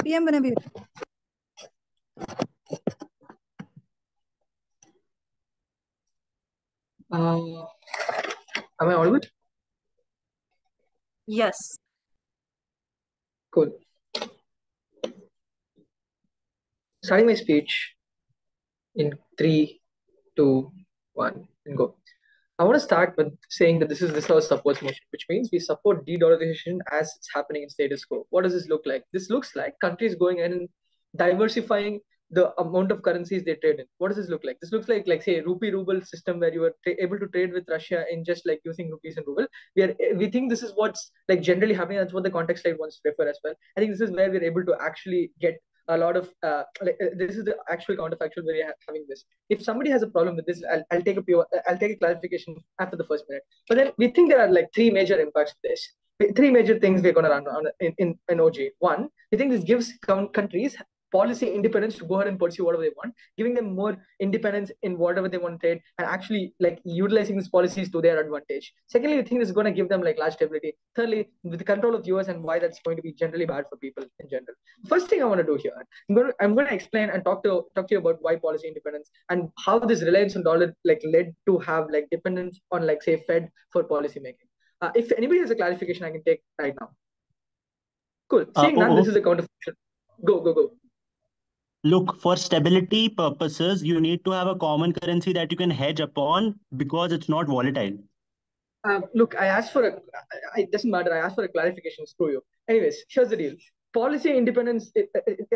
PM whenever you. Am I audible? Yes. Cool. Starting my speech in 3, 2, 1, and go. I want to start with saying that this is our support motion, which means we support de-dollarization as it's happening in status quo. What does this look like? This looks like countries going in and diversifying the amount of currencies they trade in. What does this look like? This looks like say rupee ruble system where you are able to trade with Russia in just like using rupees and ruble. We think this is what's like generally happening. That's what the context slide wants to refer as well. I think this is where we're able to actually get a lot of this is the actual counterfactual where you're having this. If somebody has a problem with this, I'll take a clarification after the first minute. But then we think there are like three major impacts of this. Three major things we're going to run on in OG. One, we think this gives countries policy independence to go ahead and pursue whatever they want, giving them more independence in whatever they want to trade, and actually like utilizing these policies to their advantage. Secondly, I think this is going to give them like large stability. Thirdly, with the control of US and why that's going to be generally bad for people in general. First thing I want to do here, I'm going to explain and talk to you about why policy independence and how this reliance on dollar like led to have like dependence on like say Fed for policy making. If anybody has a clarification, I can take right now. Cool. Seeing none, this is a counterfactual. Go. Look, for stability purposes, you need to have a common currency that you can hedge upon because it's not volatile. Look, I asked for it doesn't matter. I asked for a clarification. Screw you. Anyways, here's the deal. Policy independence.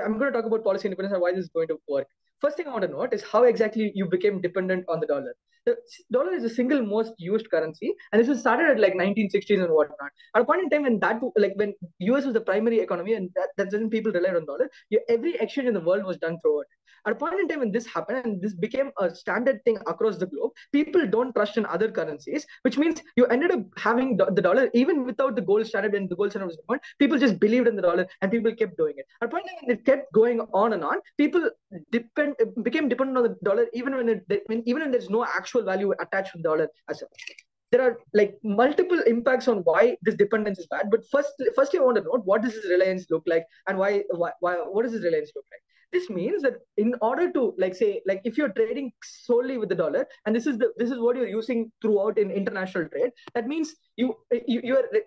I'm going to talk about policy independence and why this is going to work. First thing I want to note is how exactly you became dependent on the dollar. The dollar is the single most used currency, and this was started at like 1960s and whatnot. At a point in time when US was the primary economy, and that doesn't people relied on dollar, every exchange in the world was done through it. At a point in time when this happened and this became a standard thing across the globe, people don't trust in other currencies, which means you ended up having the dollar even without the gold standard, and the gold standard was the point. People just believed in the dollar and people kept doing it. At a point in time when it kept going on and on, people became dependent on the dollar even when there's no actual value attached to the dollar as such. There are like multiple impacts on why this dependence is bad. But firstly, I want to note what does this reliance look like and why what does this reliance look like? This means that in order to if you're trading solely with the dollar, and this is what you're using throughout in international trade, that means you're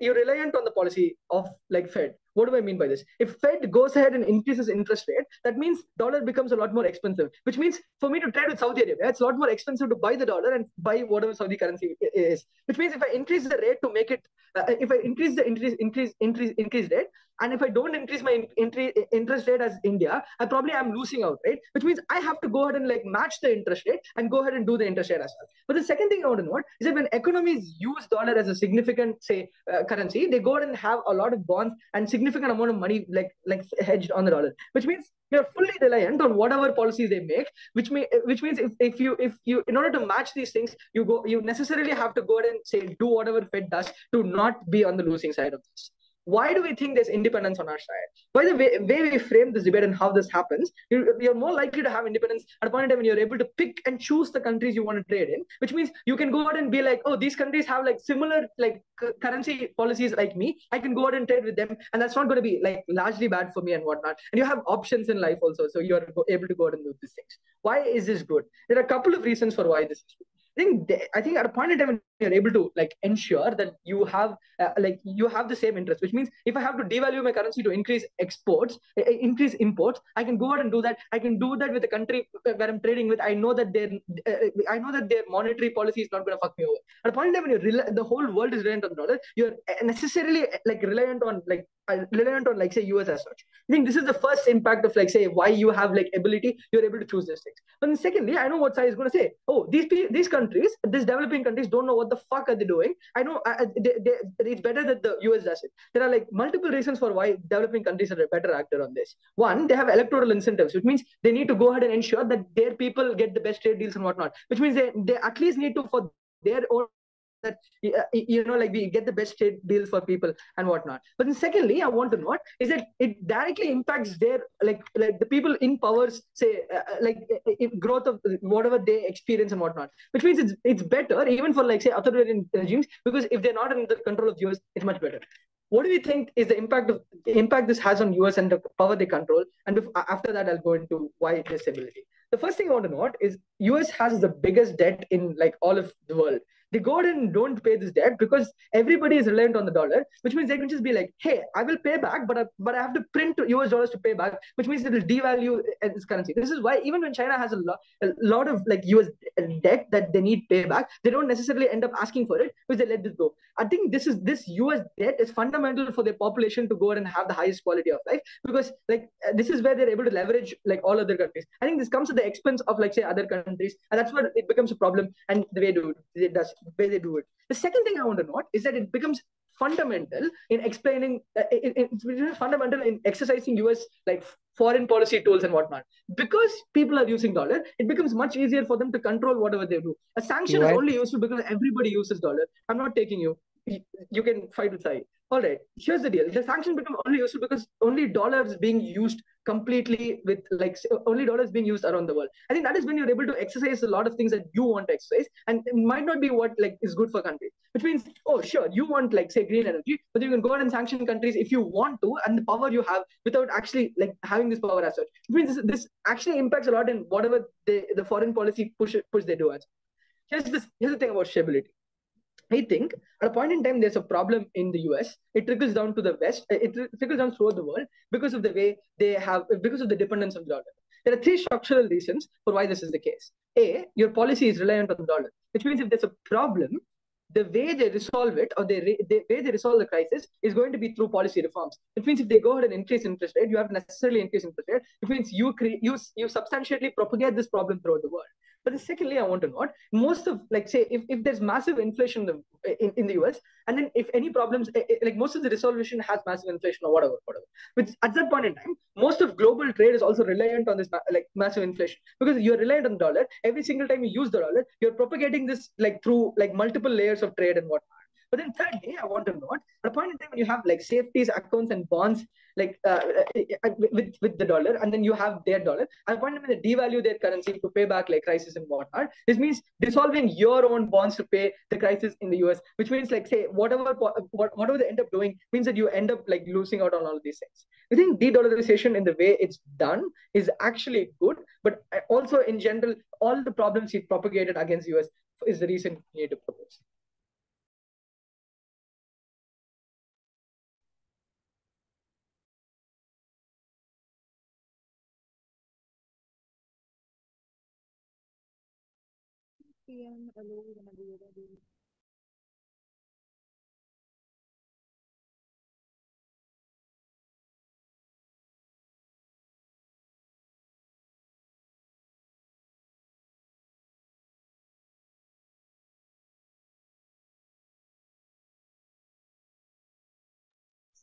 reliant on the policy of like Fed. What do I mean by this? If Fed goes ahead and increases interest rate, that means dollar becomes a lot more expensive, which means for me to trade with Saudi Arabia, it's a lot more expensive to buy the dollar and buy whatever Saudi currency is. Which means if I increase the rate to make it, if I increase the increase rate, and if I don't increase my interest rate as India, I probably am losing out, right? Which means I have to go ahead and like match the interest rate and go ahead and do the interest rate as well. But the second thing I want to note is that when economies use dollar as a significant currency, they go ahead and have a lot of bonds and significant amount of money like hedged on the dollar, which means you're fully reliant on whatever policies they make, which means if you in order to match these things, you necessarily have to go ahead and do whatever Fed does to not be on the losing side of this. Why do we think there's independence on our side? By the way we frame this debate and how this happens, you're more likely to have independence at a point in time when you're able to pick and choose the countries you want to trade in, which means you can go ahead and be like, oh, these countries have like similar like currency policies like me. I can go ahead and trade with them, and that's not going to be like largely bad for me and whatnot. And you have options in life also, so you're able to go ahead and do these things. Why is this good? There are a couple of reasons for why this is good. I think at a point in time when you're able to like ensure that you have the same interest, which means if I have to devalue my currency to increase increase imports, I can go ahead and do that. I can do that with the country where I'm trading with. I know that their monetary policy is not going to fuck me over. At a point in time when the whole world is reliant on the dollar, you're necessarily like reliant on like say US as such. I think this is the first impact of like say why you have like ability, you're able to choose these things. But then secondly, I know what Sai is going to say. Oh, these countries, these developing countries don't know what the fuck are they doing. I know it's better that the US does it. There are like multiple reasons for why developing countries are a better actor on this. One, they have electoral incentives, which means they need to go ahead and ensure that their people get the best trade deals and whatnot, which means they at least need to, for their own, that we get the best trade deals for people and whatnot. But then secondly, I want to note is that it directly impacts their like the people in powers growth of whatever they experience and whatnot, which means it's better even for like say authoritarian regimes, because if they're not under the control of US, it's much better. what do we think is the impact this has on US and the power they control? And after that, I'll go into why there's stability. The first thing I want to note is US has the biggest debt in like all of the world. They go ahead and don't pay this debt because everybody is reliant on the dollar, which means they can just be like, hey, I will pay back, but I have to print US dollars to pay back, which means it will devalue this currency. This is why even when China has a lot of like US debt that they need payback, they don't necessarily end up asking for it because they let this go. I think this US debt is fundamental for their population to go ahead and have the highest quality of life, because like this is where they're able to leverage like all other countries. I think this comes at the expense of like say other countries, and that's where it becomes a problem. And the way they do it. The second thing I want to note is that it becomes fundamental in explaining, it's fundamental in exercising US like foreign policy tools and whatnot. Because people are using dollar, it becomes much easier for them to control whatever they do. A sanction is only useful because everybody uses dollar. I'm not taking you. You can fight with Sai. All right, here's the deal. The sanction become only useful because only dollars being used completely with like only dollars being used around the world. I think that is when you're able to exercise a lot of things that you want to exercise, and it might not be what like is good for countries. Which means, oh sure, you want like say green energy, but you can go ahead and sanction countries if you want to, and the power you have without actually like having this power as such. Which means this actually impacts a lot in whatever the foreign policy push they do as. Here's the thing about stability. I think at a point in time, there's a problem in the US. It trickles down to the West. It trickles down throughout the world because of the way because of the dependence on the dollar. There are three structural reasons for why this is the case. A, your policy is reliant on the dollar, which means if there's a problem, the way they resolve it, or the way they resolve the crisis, is going to be through policy reforms. It means if they go ahead and increase interest rate, you have to necessarily increase interest rate. It means you substantially propagate this problem throughout the world. But secondly, I want to note, most of like say if there's massive inflation in the US, and then if any problems like most of the resolution has massive inflation or whatever. Which at that point in time, most of global trade is also reliant on this like massive inflation, because you're reliant on the dollar. Every single time you use the dollar, you're propagating this like through like multiple layers of trade and whatnot. But then thirdly, I want to note, at a point in time when you have like safeties, accounts, and bonds like with the dollar, and then you have their dollar, at a point in time when they devalue their currency to pay back like crisis and whatnot, this means dissolving your own bonds to pay the crisis in the US, which means like say whatever they end up doing means that you end up like losing out on all of these things. I think de-dollarization in the way it's done is actually good, but also in general, all the problems it propagated against US is the reason we need to propose.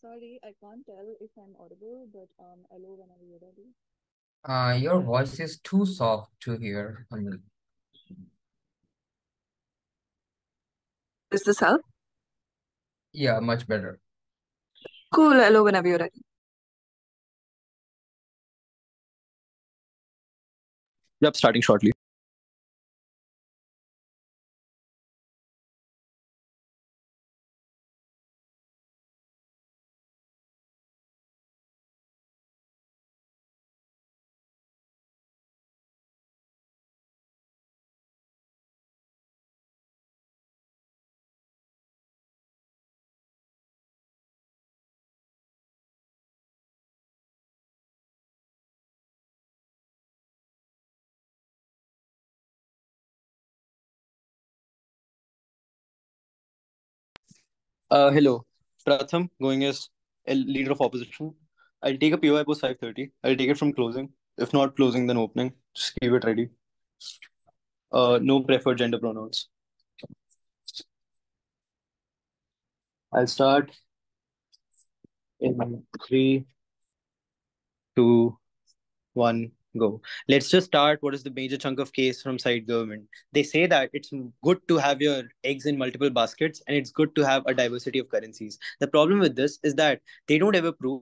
Sorry, I can't tell if I'm audible, but hello, whenever you're ready. Your voice is too soft to hear. Does this help? Yeah, much better. Cool, hello, whenever you're ready. Yep, starting shortly. Hello. Pratham, going as a leader of opposition. I'll take a POI post 5:30. I'll take it from closing. If not closing, then opening. Just keep it ready. No preferred gender pronouns. I'll start in 3, 2, 1, go. Let's just start. What is the major chunk of case from side government? They say that it's good to have your eggs in multiple baskets and it's good to have a diversity of currencies. The problem with this is that they don't ever prove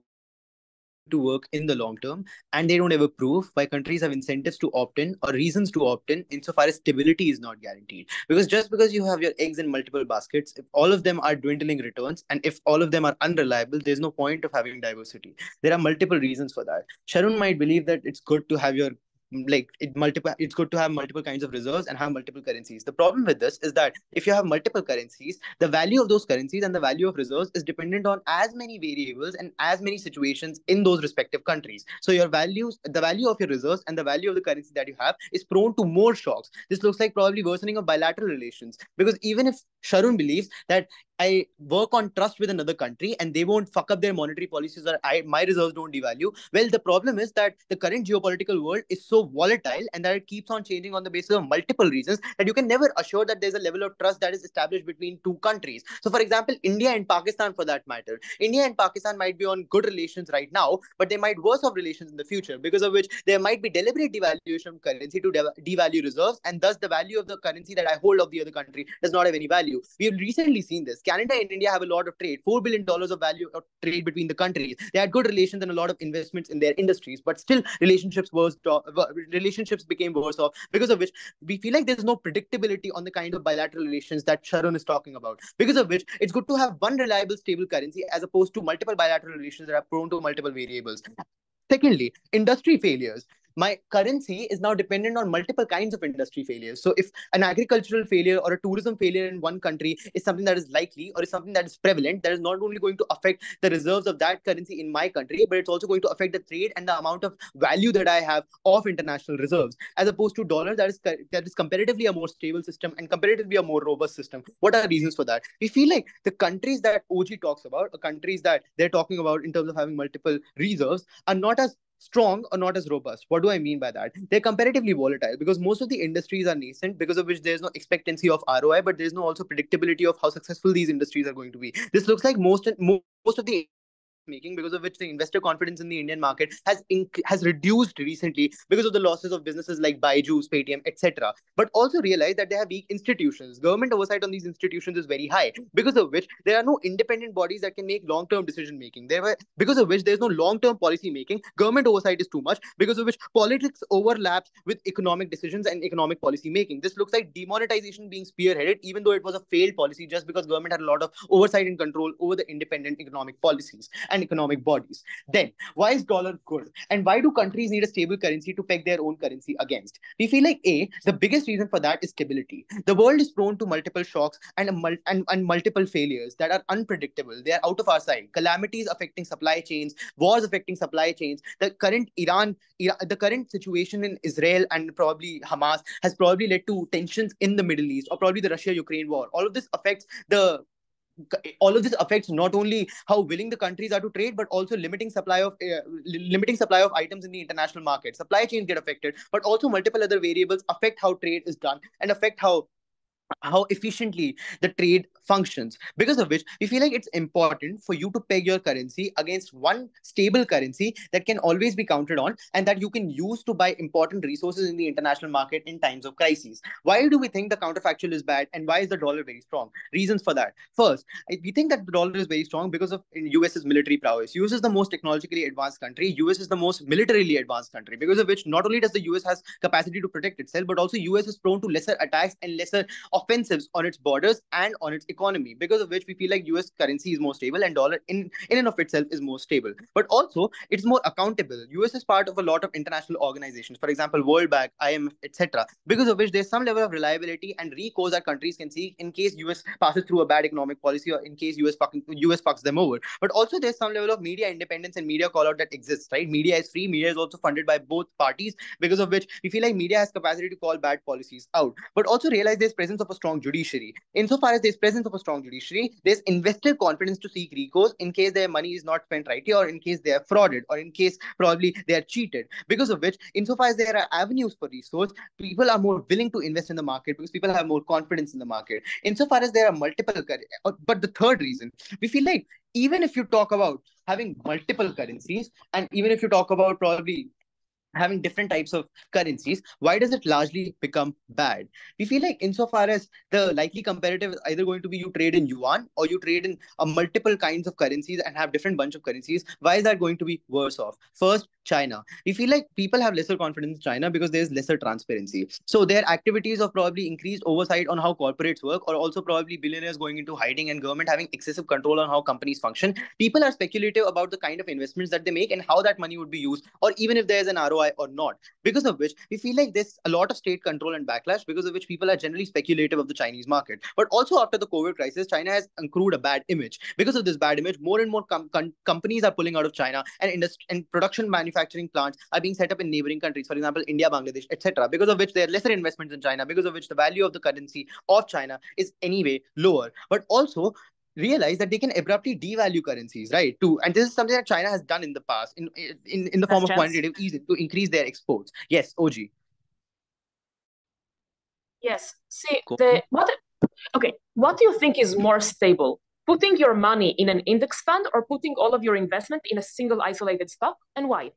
to work in the long term, and they don't ever prove why countries have incentives to opt in or reasons to opt in insofar as stability is not guaranteed. Because just because you have your eggs in multiple baskets, if all of them are dwindling returns and if all of them are unreliable, there's no point of having diversity. There are multiple reasons for that. Sharon might believe that it's good to have your it's good to have multiple kinds of reserves and have multiple currencies. The problem with this is that if you have multiple currencies, the value of those currencies and the value of reserves is dependent on as many variables and as many situations in those respective countries. So your values, the value of your reserves and the value of the currency that you have is prone to more shocks. This looks like probably worsening of bilateral relations, because even if Sharon believes that I work on trust with another country and they won't fuck up their monetary policies, or my reserves don't devalue. Well, the problem is that the current geopolitical world is so volatile and that it keeps on changing on the basis of multiple reasons that you can never assure that there's a level of trust that is established between two countries. So, for example, India and Pakistan, for that matter, India and Pakistan might be on good relations right now, but they might worse off relations in the future, because of which there might be deliberate devaluation of currency to devalue reserves, and thus the value of the currency that I hold of the other country does not have any value. We have recently seen this. Canada and India have a lot of trade, $4 billion of value of trade between the countries. They had good relations and a lot of investments in their industries, but still relationships became worse off, because of which we feel like there's no predictability on the kind of bilateral relations that Sharon is talking about. Because of which it's good to have one reliable, stable currency as opposed to multiple bilateral relations that are prone to multiple variables. Secondly, industry failures. My currency is now dependent on multiple kinds of industry failures. So if an agricultural failure or a tourism failure in one country is something that is likely or is something that is prevalent, that is not only going to affect the reserves of that currency in my country, but it's also going to affect the trade and the amount of value that I have of international reserves, as opposed to dollar that is comparatively a more stable system and comparatively a more robust system. What are the reasons for that? We feel like the countries that OG talks about, or countries that they're talking about in terms of having multiple reserves, are not as strong or not as robust. What do I mean by that? They're comparatively volatile because most of the industries are nascent, because of which there's no expectancy of ROI, but there's no also predictability of how successful these industries are going to be. This looks like most of the making, because of which the investor confidence in the Indian market has reduced recently because of the losses of businesses like Byju's, Paytm, etc. But also realize that they have weak institutions. Government oversight on these institutions is very high, because of which there are no independent bodies that can make long-term decision making. Because of which there's no long-term policy making. Government oversight is too much, because of which politics overlaps with economic decisions and economic policy making. This looks like demonetization being spearheaded, even though it was a failed policy, just because government had a lot of oversight and control over the independent economic policies and economic bodies. Then, why is dollar good? And why do countries need a stable currency to peg their own currency against? We feel like the biggest reason for that is stability. The world is prone to multiple shocks and multiple failures that are unpredictable. They are out of our sight. Calamities affecting supply chains, wars affecting supply chains. The current situation in Israel and probably Hamas has probably led to tensions in the Middle East, or probably the Russia-Ukraine war. All of this affects not only how willing the countries are to trade, but also limiting supply of items in the international market. Supply chains get affected, but also multiple other variables affect how trade is done and affect how efficiently the trade functions, because of which we feel like it's important for you to peg your currency against one stable currency that can always be counted on and that you can use to buy important resources in the international market in times of crises. Why do we think the counterfactual is bad, and why is the dollar very strong? Reasons for that: first, we think that the dollar is very strong because of US's military prowess. US is the most technologically advanced country. US is the most militarily advanced country, because of which not only does the US has capacity to protect itself, but also US is prone to lesser attacks and lesser offensives on its borders and on its economy, because of which we feel like US currency is more stable and dollar in and of itself is more stable. But also it's more accountable. US is part of a lot of international organizations, for example World Bank, IMF, etc., because of which there's some level of reliability and recourse that countries can seek in case US passes through a bad economic policy, or in case US fucks them over. But also there's some level of media independence and media call out that exists, right? Media is free, media is also funded by both parties, because of which we feel like media has capacity to call bad policies out. But also realize there's presence of a strong judiciary. Insofar as there's presence of a strong judiciary, there's investor confidence to seek recourse in case their money is not spent rightly, or in case they are frauded, or in case probably they are cheated. Because of which, insofar as there are avenues for resource, people are more willing to invest in the market because people have more confidence in the market. Insofar as there are multiple, but the third reason, we feel like even if you talk about having multiple currencies, and even if you talk about probably having different types of currencies, why does it largely become bad? We feel like insofar as the likely comparative is either going to be you trade in yuan or you trade in multiple kinds of currencies and have different bunch of currencies, why is that going to be worse off? First, China. We feel like people have lesser confidence in China because there's lesser transparency. So their activities of probably increased oversight on how corporates work, or also probably billionaires going into hiding and government having excessive control on how companies function. People are speculative about the kind of investments that they make and how that money would be used, or even if there's an ROI or not. Because of which we feel like there's a lot of state control and backlash, because of which people are generally speculative of the Chinese market. But also after the COVID crisis, China has accrued a bad image. Because of this bad image, more and more companies are pulling out of China, and production manufacturing plants are being set up in neighboring countries, for example, India, Bangladesh, etc. Because of which there are lesser investments in China, because of which the value of the currency of China is anyway lower. But also realize that they can abruptly devalue currencies, right? And this is something that China has done in the past in the form of quantitative easing to increase their exports. Yes, OG. Yes. See, what do you think is more stable? Putting your money in an index fund or putting all of your investment in a single isolated stock, and why?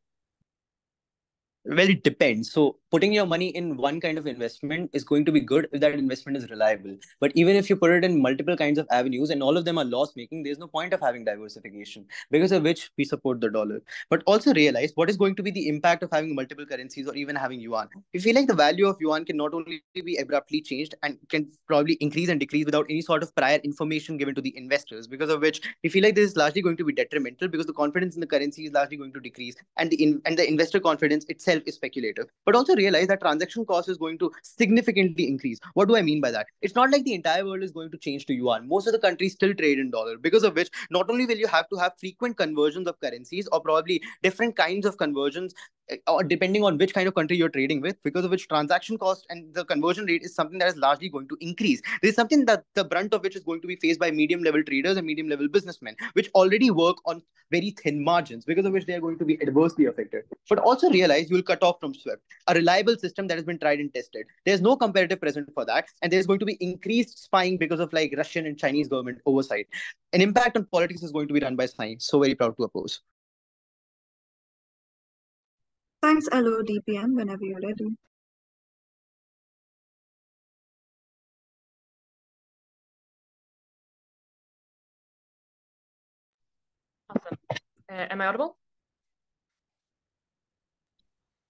Well, it depends. So putting your money in one kind of investment is going to be good if that investment is reliable. But even if you put it in multiple kinds of avenues and all of them are loss making, there's no point of having diversification, because of which we support the dollar. But also realize what is going to be the impact of having multiple currencies or even having yuan. We feel like the value of yuan can not only be abruptly changed and can probably increase and decrease without any sort of prior information given to the investors, because of which we feel like this is largely going to be detrimental, because the confidence in the currency is largely going to decrease, and the investor confidence itself is speculative. But also realize that transaction cost is going to significantly increase. What do I mean by that? It's not like the entire world is going to change to yuan. Most of the countries still trade in dollar, because of which not only will you have to have frequent conversions of currencies, or probably different kinds of conversions, or depending on which kind of country you're trading with, because of which transaction cost and the conversion rate is something that is largely going to increase. This is something that the brunt of which is going to be faced by medium level traders and medium level businessmen, which already work on very thin margins, because of which they are going to be adversely affected. But also realize you will cut off from SWIFT, a reliable system that has been tried and tested. There's no comparative precedent for that, and there's going to be increased spying because of like Russian and Chinese government oversight. An impact on politics is going to be run by science. So very proud to oppose. Thanks, LO DPM, whenever you're ready. Awesome. Am I audible?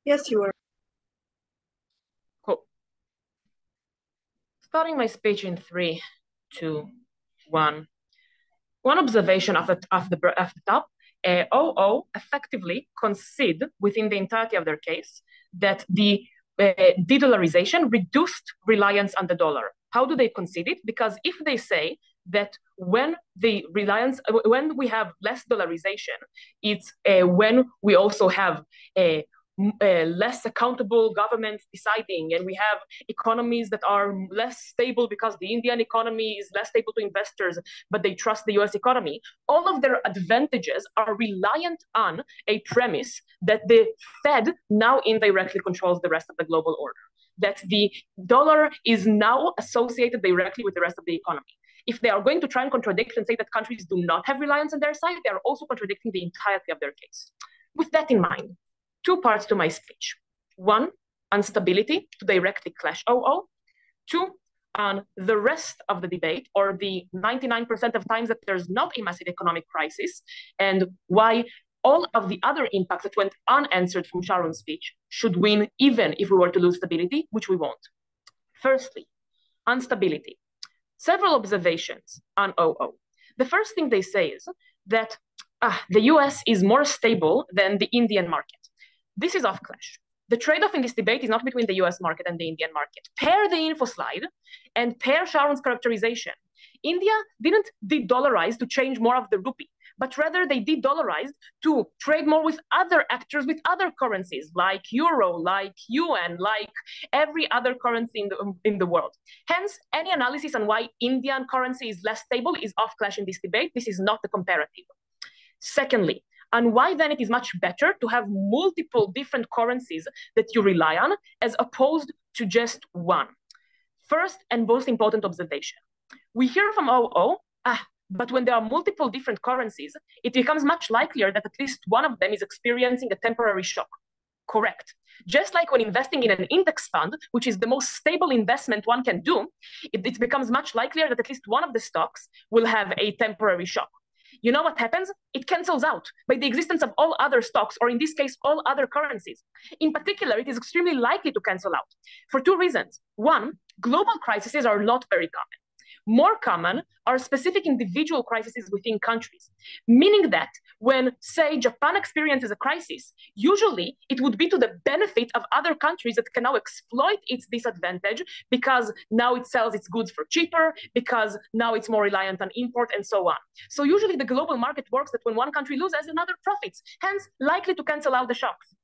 Yes, you are. Cool. Starting my speech in 3, 2, 1. One observation of the top. OO effectively concede within the entirety of their case that the de-dollarization reduced reliance on the dollar. How do they concede it? Because if they say that when we have less dollarization, it's when we also have less accountable governments deciding, and we have economies that are less stable because the Indian economy is less stable to investors, but they trust the US economy. All of their advantages are reliant on a premise that the Fed now indirectly controls the rest of the global order, that the dollar is now associated directly with the rest of the economy. If they are going to try and contradict and say that countries do not have reliance on their side, they are also contradicting the entirety of their case. With that in mind, 2 parts to my speech. 1, on stability, to directly clash OO. 2, on the rest of the debate, or the 99% of times that there's not a massive economic crisis, and why all of the other impacts that went unanswered from Sharon's speech should win even if we were to lose stability, which we won't. Firstly, on stability. Several observations on OO. The first thing they say is that the US is more stable than the Indian market. This is off clash. The trade-off in this debate is not between the US market and the Indian market. Pair the info slide and pair Sharon's characterization. India didn't de-dollarize to change more of the rupee, but rather they de-dollarized to trade more with other actors, with other currencies, like euro, like yuan, like every other currency in the world. Hence, any analysis on why Indian currency is less stable is off clash in this debate. This is not the comparative. Secondly, and why then it is much better to have multiple different currencies that you rely on as opposed to just one. First and most important observation. We hear from OO, but when there are multiple different currencies, it becomes much likelier that at least one of them is experiencing a temporary shock. Correct. Just like when investing in an index fund, which is the most stable investment one can do, it becomes much likelier that at least one of the stocks will have a temporary shock. You know what happens? It cancels out by the existence of all other stocks, or in this case, all other currencies. In particular, it is extremely likely to cancel out for two reasons. One, global crises are not very common. More common are specific individual crises within countries, meaning that when, say, Japan experiences a crisis, usually it would be to the benefit of other countries that can now exploit its disadvantage because now it sells its goods for cheaper, because now it's more reliant on import, and so on. So usually the global market works that when one country loses, another profits, hence likely to cancel out the shocks.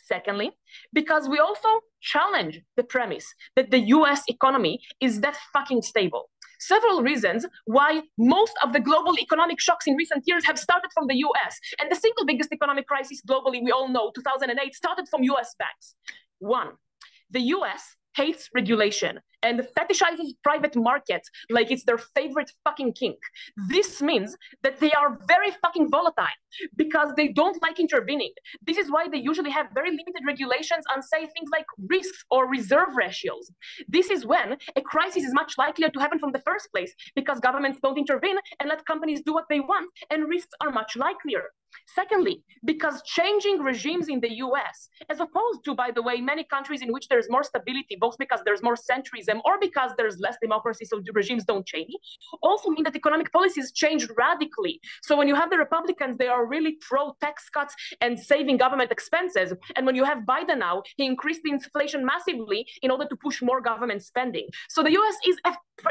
Secondly, because we also challenge the premise that the US economy is that fucking stable. Several reasons why most of the global economic shocks in recent years have started from the US. And the single biggest economic crisis globally, we all know, 2008, started from US banks. One, the US hates regulation and fetishizes private markets like it's their favorite fucking kink. This means that they are very fucking volatile because they don't like intervening. This is why they usually have very limited regulations on, say, things like risks or reserve ratios. This is when a crisis is much likelier to happen from the first place because governments don't intervene and let companies do what they want, and risks are much likelier. Secondly, because changing regimes in the US, as opposed to, by the way, many countries in which there's more stability, both because there's more centrism or because there's less democracy, so the regimes don't change, also mean that economic policies change radically. So when you have the Republicans, they are really pro-tax cuts and saving government expenses. And when you have Biden now, he increased the inflation massively in order to push more government spending. So the US is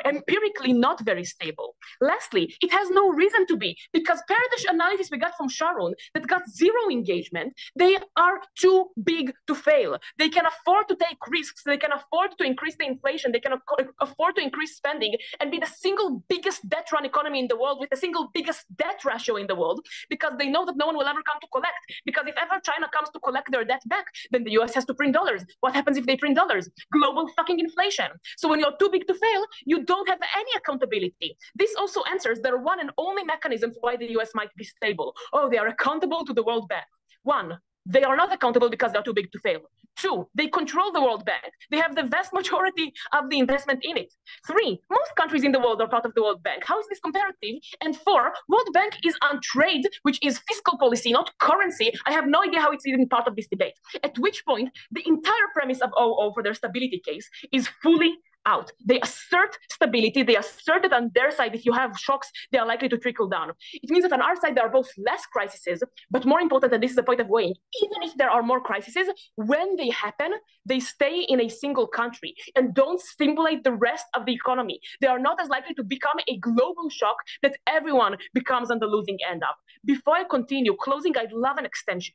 empirically not very stable. Lastly, it has no reason to be, because per the analysis we got from Sharon that got zero engagement, they are too big to fail. They can afford to take risks, they can afford to increase the inflation, they can afford to increase spending and be the single biggest debt-run economy in the world with the single biggest debt ratio in the world, because they know that no one will ever come to collect. Because if ever China comes to collect their debt back, then the US has to print dollars. What happens if they print dollars? Global fucking inflation. So when you're too big to fail, you don't have any accountability. This also answers their one and only mechanism for why the US might be stable. Oh, they are accountable to the World Bank. One, they are not accountable because they're too big to fail. Two, they control the World Bank. They have the vast majority of the investment in it. Three, most countries in the world are part of the World Bank. How is this comparative? And four, World Bank is on trade, which is fiscal policy, not currency. I have no idea how it's even part of this debate. At which point, the entire premise of OO for their stability case is fully out. They assert stability. They assert that on their side, if you have shocks, they are likely to trickle down. It means that on our side, there are both less crises, but more important, and this is the point of weighing, even if there are more crises, when they happen, they stay in a single country and don't stimulate the rest of the economy. They are not as likely to become a global shock that everyone becomes on the losing end of. Before I continue, closing, I'd love an extension.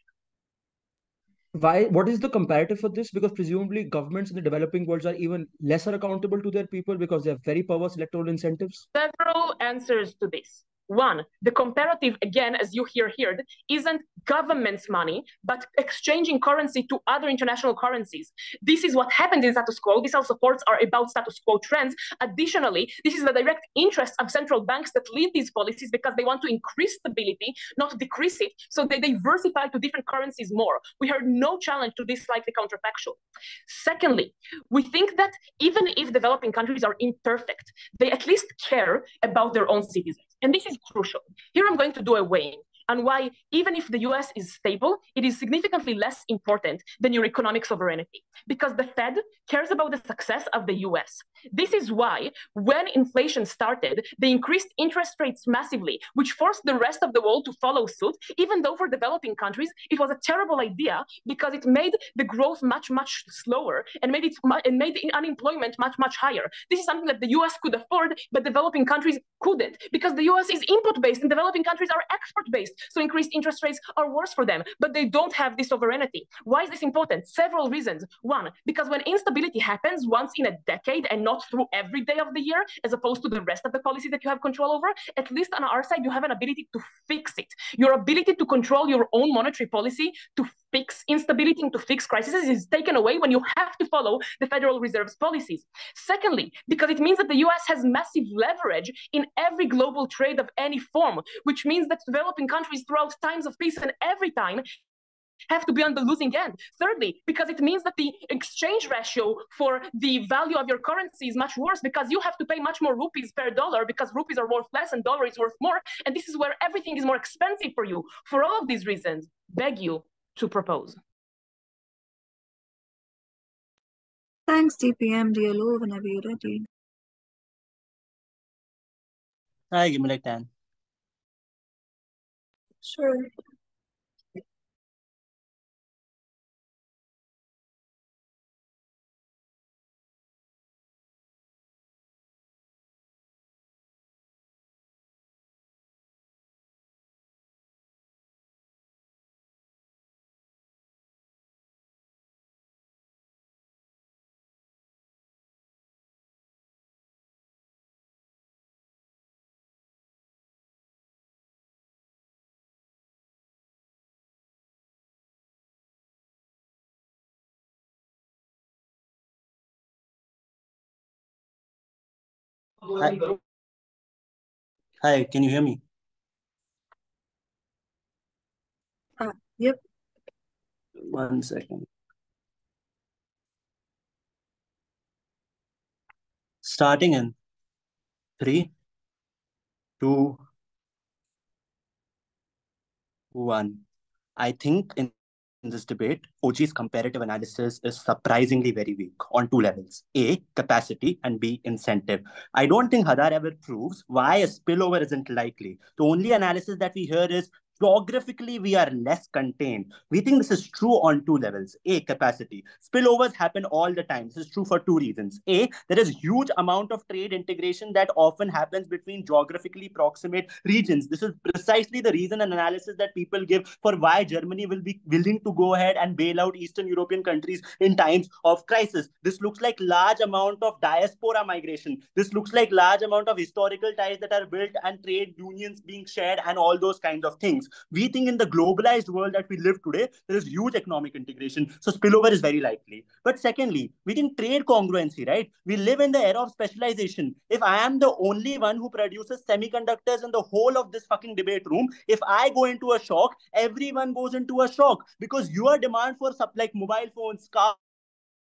What is the comparative for this? Because presumably governments in the developing world are even lesser accountable to their people because they have very perverse electoral incentives. Several answers to this. One, the comparative, again, as you heard, isn't government's money, but exchanging currency to other international currencies. This is what happens in status quo. These also supports are about status quo trends. Additionally, this is the direct interest of central banks that lead these policies because they want to increase stability, not decrease it. So they diversify to different currencies more. We heard no challenge to this slightly counterfactual. Secondly, we think that even if developing countries are imperfect, they at least care about their own citizens. And this is crucial. Here I'm going to do a weighing on why, even if the US is stable, it is significantly less important than your economic sovereignty, because the Fed cares about the success of the US. This is why, when inflation started, they increased interest rates massively, which forced the rest of the world to follow suit, even though for developing countries, it was a terrible idea because it made the growth much, much slower and made the unemployment much, much higher. This is something that the US could afford, but developing countries couldn't, because the US is input-based and developing countries are export-based. So increased interest rates are worse for them, but they don't have this sovereignty. Why is this important? Several reasons. One, because when instability happens once in a decade and not through every day of the year, as opposed to the rest of the policies that you have control over, at least on our side, you have an ability to fix it. Your ability to control your own monetary policy, to fix instability and to fix crises is taken away when you have to follow the Federal Reserve's policies. Secondly, because it means that the US has massive leverage in every global trade of any form, which means that developing countries throughout times of peace and every time have to be on the losing end. Thirdly, because it means that the exchange ratio for the value of your currency is much worse, because you have to pay much more rupees per dollar, because rupees are worth less and dollar is worth more. And this is where everything is more expensive for you. For all of these reasons, beg you to propose. Thanks, DPM, DLO, whenever you're ready. Hi, give me like 10. Sure. Hi, can you hear me? Yep. 1 second. Starting in 3, 2, 1. I think in this debate, OG's comparative analysis is surprisingly very weak on 2 levels. A, capacity, and B, incentive. I don't think Hadar ever proves why a spillover isn't likely. The only analysis that we hear is geographically we are less contained. We think this is true on 2 levels. A, capacity. Spillovers happen all the time. This is true for 2 reasons. A, there is huge amount of trade integration that often happens between geographically proximate regions. This is precisely the reason and analysis that people give for why Germany will be willing to go ahead and bail out Eastern European countries in times of crisis. This looks like large amount of diaspora migration. This looks like large amount of historical ties that are built and trade unions being shared and all those kinds of things. We think in the globalized world that we live today, there is huge economic integration. So spillover is very likely. But secondly, we think trade congruency, right? We live in the era of specialization. If I am the only one who produces semiconductors in the whole of this fucking debate room, if I go into a shock, everyone goes into a shock because your demand for like mobile phones, cars,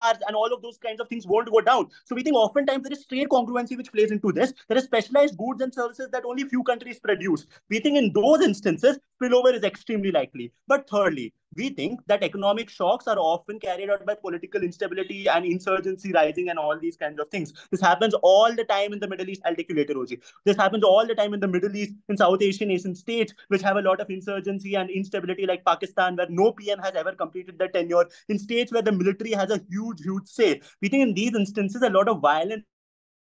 and all of those kinds of things won't go down. So we think oftentimes there is trade congruency which plays into this. There is specialized goods and services that only few countries produce. We think in those instances, spillover is extremely likely. But thirdly, we think that economic shocks are often carried out by political instability and insurgency rising and all these kinds of things. This happens all the time in the Middle East. I'll take you later, Oji. This happens all the time in the Middle East, in South Asian nation states, which have a lot of insurgency and instability, like Pakistan, where no PM has ever completed their tenure, in states where the military has a huge say. We think in these instances, a lot of violence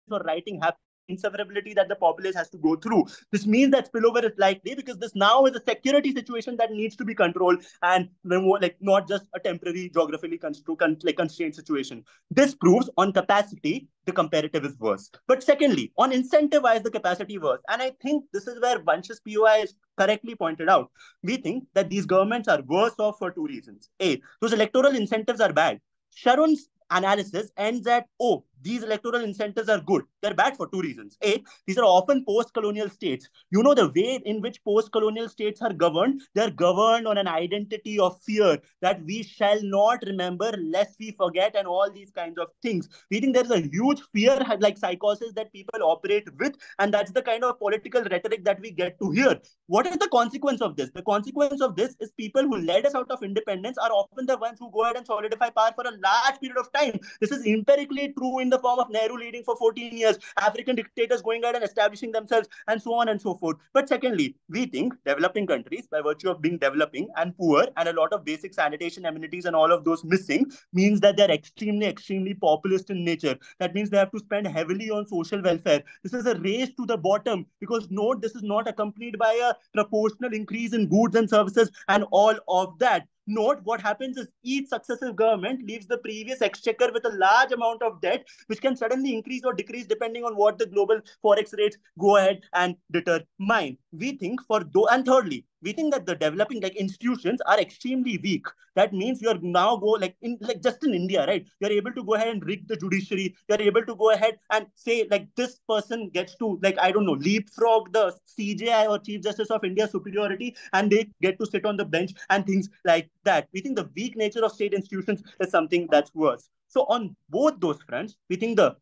or rioting happens. Inseverability that the populace has to go through. This means that spillover is likely because this now is a security situation that needs to be controlled and like not just a temporary geographically constrained situation. This proves on capacity the comparative is worse. But secondly, on incentive why is the capacity worse? And I think this is where Vansh's POI is correctly pointed out. We think that these governments are worse off for 2 reasons. A, those electoral incentives are bad. Sharon's analysis ends at, oh, these electoral incentives are good. They're bad for 2 reasons. A, these are often post-colonial states. You know, the way in which post-colonial states are governed, they're governed on an identity of fear that we shall not remember lest we forget and all these kinds of things. We think there's a huge fear like psychosis that people operate with, and that's the kind of political rhetoric that we get to hear. What is the consequence of this? The consequence of this is people who led us out of independence are often the ones who go ahead and solidify power for a large period of time. This is empirically true in the form of Nehru leading for 14 years, African dictators going ahead and establishing themselves, and so on and so forth. But secondly, we think developing countries, by virtue of being developing and poor and a lot of basic sanitation amenities and all of those missing, means that they're extremely populist in nature. That means they have to spend heavily on social welfare. This is a race to the bottom because note, this is not accompanied by a proportional increase in goods and services and all of that. Note, what happens is each successive government leaves the previous exchequer with a large amount of debt, which can suddenly increase or decrease depending on what the global forex rates go ahead and determine. We think and thirdly, we think that the developing like institutions are extremely weak. That means you're now go like in like just in India, right? You're able to go ahead and rig the judiciary. You're able to go ahead and say like this person gets to like I don't know leapfrog the CJI or Chief Justice of India superiority, and they get to sit on the bench and things like that. We think the weak nature of state institutions is something that's worse. So on both those fronts, we think the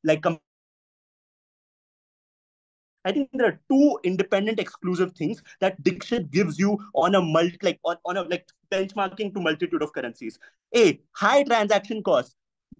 like I think there are two independent exclusive things that Dixit gives you on a on a like benchmarking to multitude of currencies. A, high transaction costs.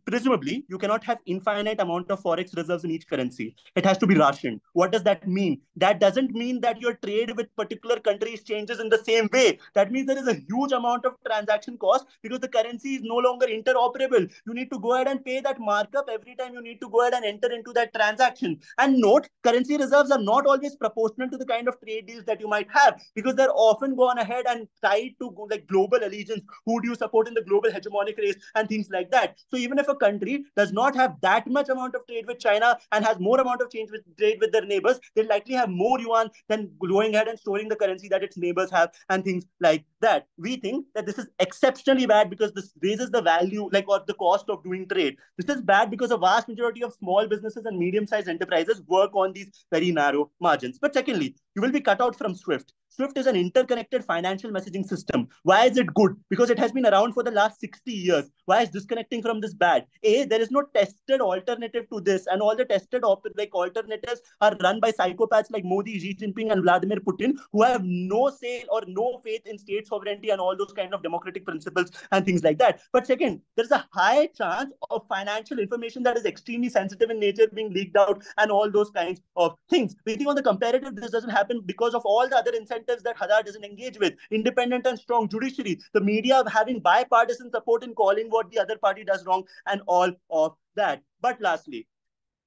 Presumably, you cannot have infinite amount of forex reserves in each currency. It has to be rationed. What does that mean? That doesn't mean that your trade with particular countries changes in the same way. That means there is a huge amount of transaction cost because the currency is no longer interoperable. You need to go ahead and pay that markup every time you need to go ahead and enter into that transaction. And note, currency reserves are not always proportional to the kind of trade deals that you might have because they're often gone ahead and tied to like global allegiance. Who do you support in the global hegemonic race and things like that. So even if a country does not have that much amount of trade with China and has more amount of trade with their neighbors, they'll likely have more yuan than going ahead and storing the currency that its neighbors have and things like that. We think that this is exceptionally bad because this raises the value like or the cost of doing trade. This is bad because a vast majority of small businesses and medium-sized enterprises work on these very narrow margins. But secondly, you will be cut out from SWIFT. SWIFT is an interconnected financial messaging system. Why is it good? Because it has been around for the last 60 years. Why is disconnecting from this bad? A, there is no tested alternative to this, and all the tested alternatives are run by psychopaths like Modi, Xi Jinping, and Vladimir Putin, who have no say or no faith in state sovereignty and all those kind of democratic principles and things like that. But second, there's a high chance of financial information that is extremely sensitive in nature being leaked out and all those kinds of things. We think on the comparative, this doesn't happen because of all the other incentives that Hadar doesn't engage with. Independent and strong judiciary, the media having bipartisan support in calling what the other party does wrong, and all of that. But lastly,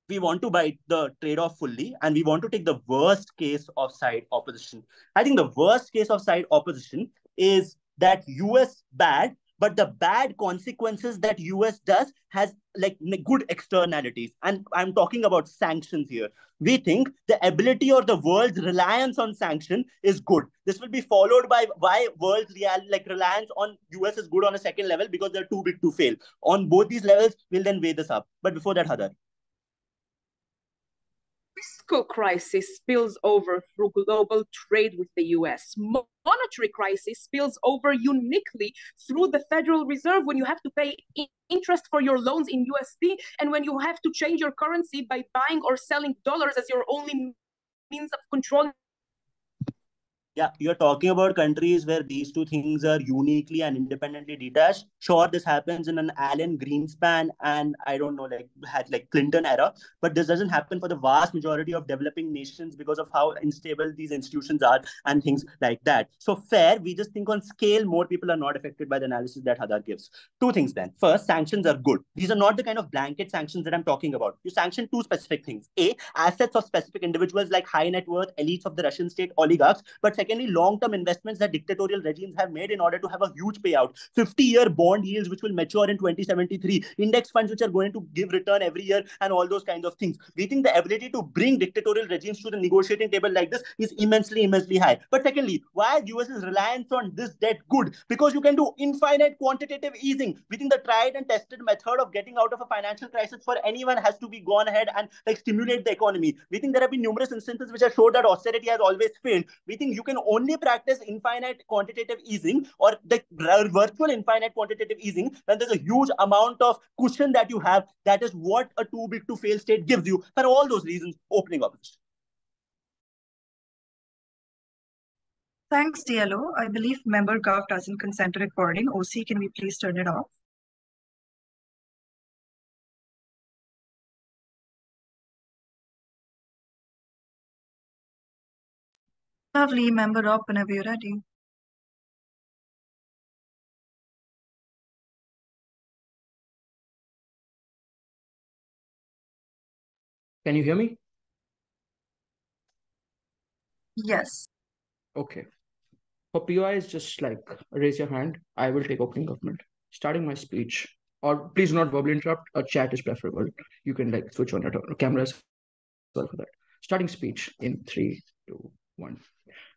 we want to bite the trade-off fully and we want to take the worst case of side opposition. I think the worst case of side opposition is that US bad, but the bad consequences that US does has like good externalities. And I'm talking about sanctions here. We think the ability or the world's reliance on sanction is good. This will be followed by why world's reliance on US is good on a second level because they're too big to fail. On both these levels, we'll then weigh this up. But before that, Hadar. Fiscal crisis spills over through global trade with the US. Monetary crisis spills over uniquely through the Federal Reserve when you have to pay interest for your loans in USD and when you have to change your currency by buying or selling dollars as your only means of controlling. Yeah, you're talking about countries where these two things are uniquely and independently detached. Sure, this happens in an Alan Greenspan and I don't know, like Clinton era, but this doesn't happen for the vast majority of developing nations because of how unstable these institutions are and things like that. So fair, we just think on scale, more people are not affected by the analysis that Hadar gives. Two things then. First, sanctions are good. These are not the kind of blanket sanctions that I'm talking about. You sanction two specific things. A, assets of specific individuals like high net worth elites of the Russian state oligarchs, but secondly, long-term investments that dictatorial regimes have made in order to have a huge payout. 50-year bond yields which will mature in 2073, index funds which are going to give return every year, and all those kinds of things. We think the ability to bring dictatorial regimes to the negotiating table like this is immensely high. But secondly, why is US's reliance on this debt good? Because you can do infinite quantitative easing. We think the tried and tested method of getting out of a financial crisis for anyone has to be gone ahead and stimulate the economy. We think there have been numerous instances which have showed that austerity has always failed. We think you can only practice infinite quantitative easing or the virtual infinite quantitative easing when there's a huge amount of cushion that you have. That is what a too big to fail state gives you. For all those reasons, opening up. Thanks, DLO. I believe member Gav doesn't consent to recording. OC, can we please turn it off? Lovely, member up whenever you're ready. Can you hear me? Yes. Okay. For POIs, just raise your hand. I will take opening government. Starting my speech. Or please do not verbally interrupt. A chat is preferable. You can switch on your camera as well for that. Starting speech in 3, 2, 1.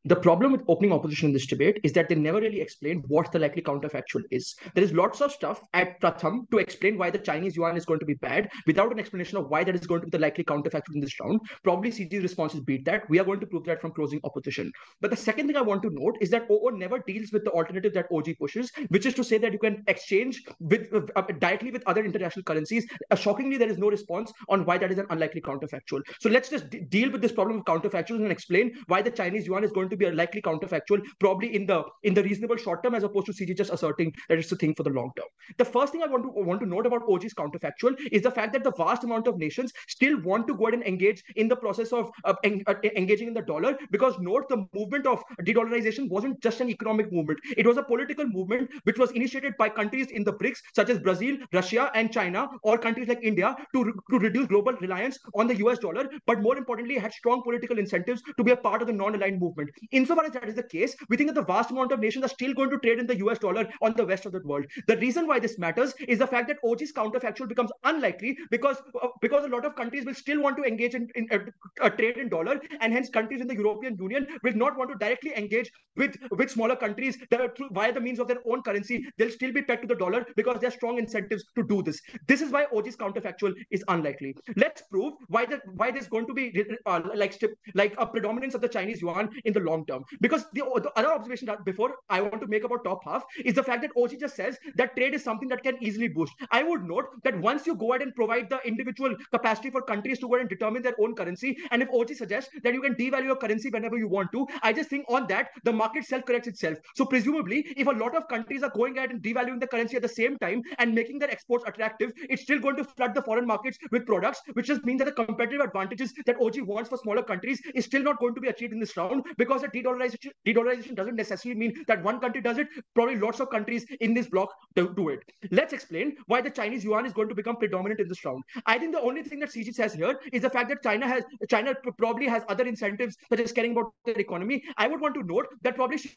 The problem with opening opposition in this debate is that they never really explain what the likely counterfactual is. There is lots of stuff at Pratham to explain why the Chinese yuan is going to be bad without an explanation of why that is going to be the likely counterfactual in this round. Probably CG's responses beat that. We are going to prove that from closing opposition. But the second thing I want to note is that OO never deals with the alternative that OG pushes, which is to say that you can exchange with directly with other international currencies. Shockingly, there is no response on why that is an unlikely counterfactual. So let's just deal with this problem of counterfactuals and explain why the Chinese yuan is going to be a likely counterfactual, probably in the reasonable short term, as opposed to CG just asserting that it's a thing for the long term. The first thing I want to note about OG's counterfactual is the fact that the vast amount of nations still want to go ahead and engage in the process of engaging in the dollar, because note, the movement of de-dollarization wasn't just an economic movement. It was a political movement which was initiated by countries in the BRICS, such as Brazil, Russia, and China, or countries like India, to reduce global reliance on the US dollar, but more importantly, had strong political incentives to be a part of the non-aligned movement. Insofar as that is the case, we think that the vast amount of nations are still going to trade in the US dollar on the rest of the world. The reason why this matters is the fact that OG's counterfactual becomes unlikely because a lot of countries will still want to engage in trade in dollar, and hence countries in the European Union will not want to directly engage with smaller countries that are via the means of their own currency. They'll still be pegged to the dollar because there are strong incentives to do this. This is why OG's counterfactual is unlikely. Let's prove why there's going to be like a predominance of the Chinese yuan in the long term. Because the other observation that before I want to make about top half is the fact that OG just says that trade is something that can easily boost. I would note that once you go ahead and provide the individual capacity for countries to go ahead and determine their own currency, and if OG suggests that you can devalue your currency whenever you want to, I just think on that the market self-corrects itself. So presumably, if a lot of countries are going ahead and devaluing the currency at the same time and making their exports attractive, it's still going to flood the foreign markets with products, which just means that the competitive advantages that OG wants for smaller countries is still not going to be achieved in this round, because the de-dollarization doesn't necessarily mean that one country does it. Probably lots of countries in this block do it. Let's explain why the Chinese yuan is going to become predominant in this round. I think the only thing that CG says here is the fact that China probably has other incentives, such as caring about their economy. I would want to note that probably Xi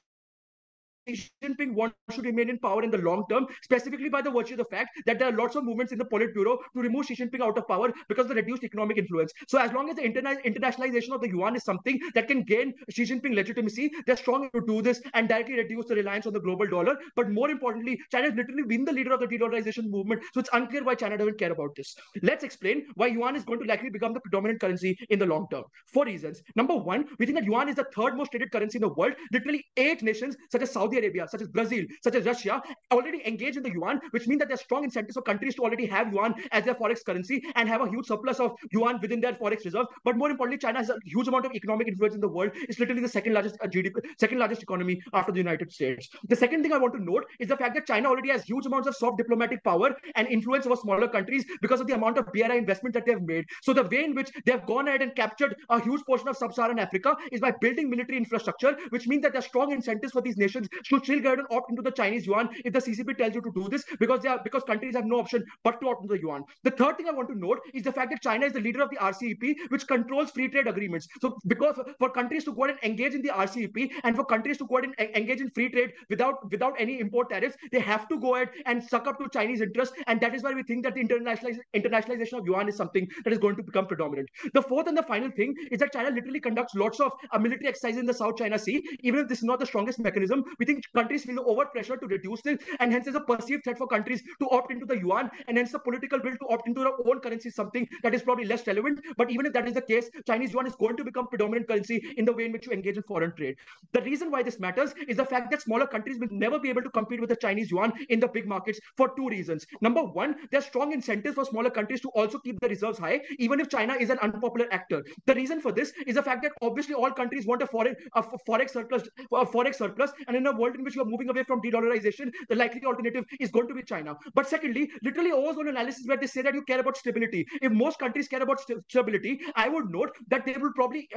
Jinping wants to remain in power in the long term, specifically by the virtue of the fact that there are lots of movements in the Politburo to remove Xi Jinping out of power because of the reduced economic influence. So as long as the internationalization of the yuan is something that can gain Xi Jinping legitimacy, they're strong to do this and directly reduce the reliance on the global dollar. But more importantly, China has literally been the leader of the de-dollarization movement, so it's unclear why China doesn't care about this. Let's explain why yuan is going to likely become the predominant currency in the long term. 4 reasons. Number one, we think that yuan is the third most traded currency in the world. Literally 8 nations, such as Saudi Arabia, such as Brazil, such as Russia, already engage in the yuan, which means that there are strong incentives for countries to already have yuan as their forex currency and have a huge surplus of yuan within their forex reserve. But more importantly, China has a huge amount of economic influence in the world. It's literally the second largest economy after the United States. The second thing I want to note is the fact that China already has huge amounts of soft diplomatic power and influence over smaller countries because of the amount of BRI investment that they have made. So the way in which they have gone ahead and captured a huge portion of sub-Saharan Africa is by building military infrastructure, which means that there are strong incentives for these nations to still go ahead and opt into the Chinese yuan if the CCP tells you to do this, because countries have no option but to opt into the yuan. The third thing I want to note is the fact that China is the leader of the RCEP, which controls free trade agreements. So because for countries to go ahead and engage in the RCEP and for countries to go ahead and engage in free trade without any import tariffs, they have to go ahead and suck up to Chinese interests, and that is why we think that the internationalization of yuan is something that is going to become predominant. The fourth and the final thing is that China literally conducts lots of military exercises in the South China Sea. Even if this is not the strongest mechanism, we think countries feel over pressure to reduce this, and hence there's a perceived threat for countries to opt into the yuan, and hence the political will to opt into their own currency is something that is probably less relevant. But even if that is the case, Chinese yuan is going to become predominant currency in the way in which you engage in foreign trade. The reason why this matters is the fact that smaller countries will never be able to compete with the Chinese yuan in the big markets for 2 reasons. Number one, there are strong incentives for smaller countries to also keep the reserves high, even if China is an unpopular actor. The reason for this is the fact that obviously all countries want a forex surplus, and in a world in which you are moving away from de-dollarization, the likely alternative is going to be China. But secondly, literally O's own analysis where they say that you care about stability. If most countries care about stability, I would note that they would probably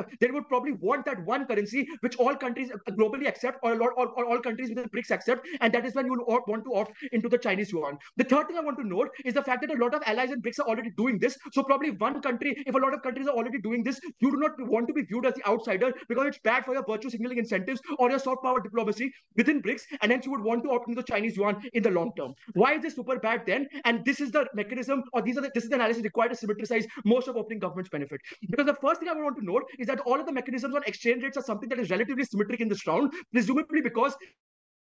want that one currency which all countries globally accept, or all countries within BRICS accept, and that is when you will want to opt into the Chinese yuan. The third thing I want to note is the fact that a lot of allies in BRICS are already doing this. So probably one country, if a lot of countries are already doing this, you do not want to be viewed as the outsider because it's bad for your virtue signaling incentives or your soft power diplomacy within BRICS, and hence you would want to opt into the Chinese yuan in the long term. Why is this super bad then? And this is the mechanism, or this is the analysis required to symmetrize most of opening government's benefit. Because the first thing I want to note is that all of the mechanisms on exchange rates are something that is relatively symmetric in this round, presumably because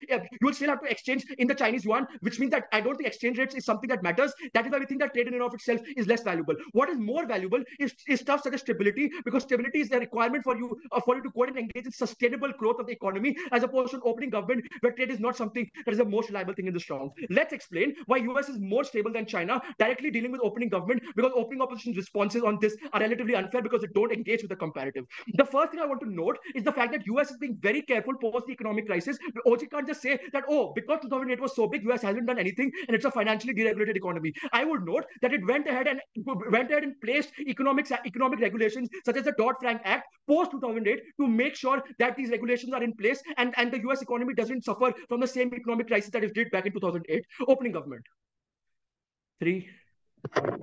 you will still have to exchange in the Chinese yuan, which means that I don't think exchange rates is something that matters. That is why we think that trade in and of itself is less valuable. What is more valuable is stuff such as stability, because stability is a requirement for you to go and engage in sustainable growth of the economy, as opposed to an opening government where trade is not something that is the most reliable thing in this round. Let's explain why US is more stable than China directly dealing with opening government, because opening opposition responses on this are relatively unfair because they don't engage with the comparative. The first thing I want to note is the fact that US is being very careful post the economic crisis. OG can't just say that, oh, because 2008 was so big, US hasn't done anything and it's a financially deregulated economy. I would note that it went ahead and placed economic regulations such as the Dodd-Frank Act post 2008 to make sure that these regulations are in place and the US economy doesn't suffer from the same economic crisis that it did back in 2008. Opening government. 3.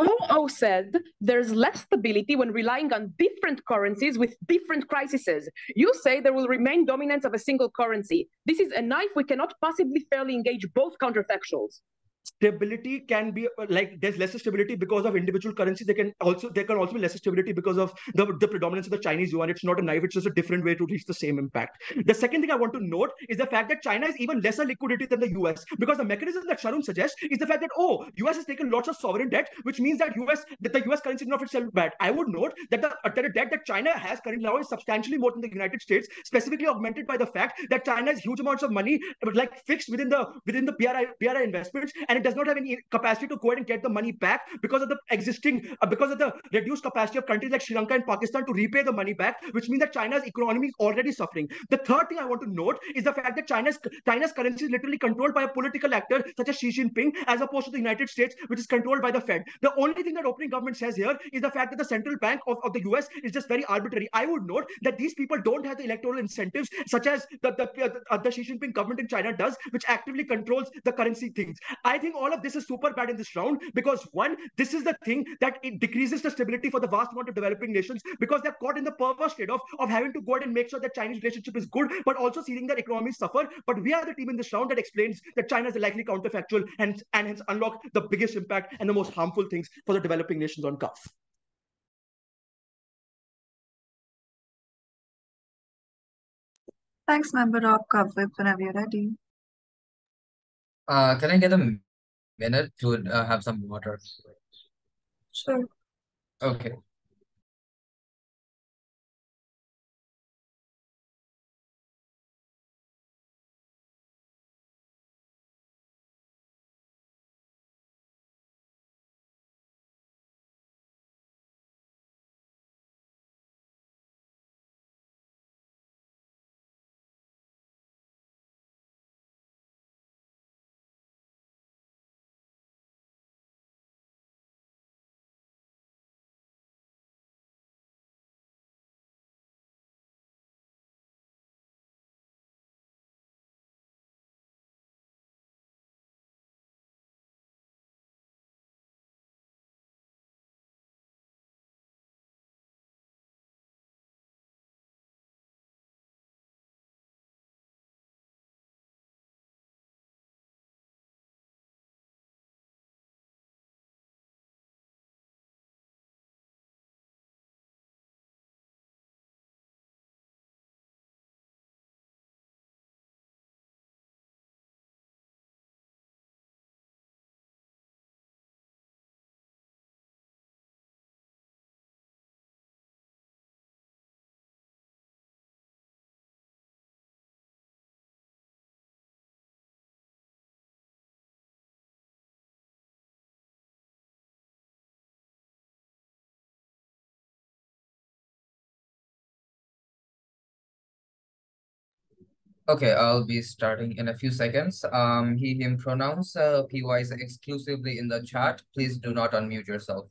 OO said there's less stability when relying on different currencies with different crises. You say there will remain dominance of a single currency. This is a knife we cannot possibly fairly engage both counterfactuals. Stability can be like there's lesser stability because of individual currencies. There can also be lesser stability because of the predominance of the Chinese yuan. It's not a knife, it's just a different way to reach the same impact. The second thing I want to note is the fact that China is even lesser liquidity than the US, because the mechanism that Sharun suggests is the fact that, oh, US has taken lots of sovereign debt, which means that the US currency is not itself bad. I would note that the debt that China has currently now is substantially more than the United States, specifically augmented by the fact that China has huge amounts of money like fixed within the BRI investments, and it does not have any capacity to go ahead and get the money back because of the reduced capacity of countries like Sri Lanka and Pakistan to repay the money back, which means that China's economy is already suffering. The third thing I want to note is the fact that China's currency is literally controlled by a political actor such as Xi Jinping, as opposed to the United States, which is controlled by the Fed. The only thing that opening government says here is the fact that the central bank of the US is just very arbitrary. I would note that these people don't have the electoral incentives such as the Xi Jinping government in China does, which actively controls the currency things. I think all of this is super bad in this round because, one, this is the thing that it decreases the stability for the vast amount of developing nations, because they're caught in the perverse trade-off of having to go out and make sure that Chinese relationship is good, but also seeing their economies suffer. But we are the team in this round that explains that China is a likely counterfactual and hence unlock the biggest impact and the most harmful things for the developing nations on CUF. Thanks, member of CUF, whenever you're ready. Can I get a minute to have some water? Sure. Okay. Okay, I'll be starting in a few seconds. He, him pronouns, PYs exclusively in the chat. Please do not unmute yourself.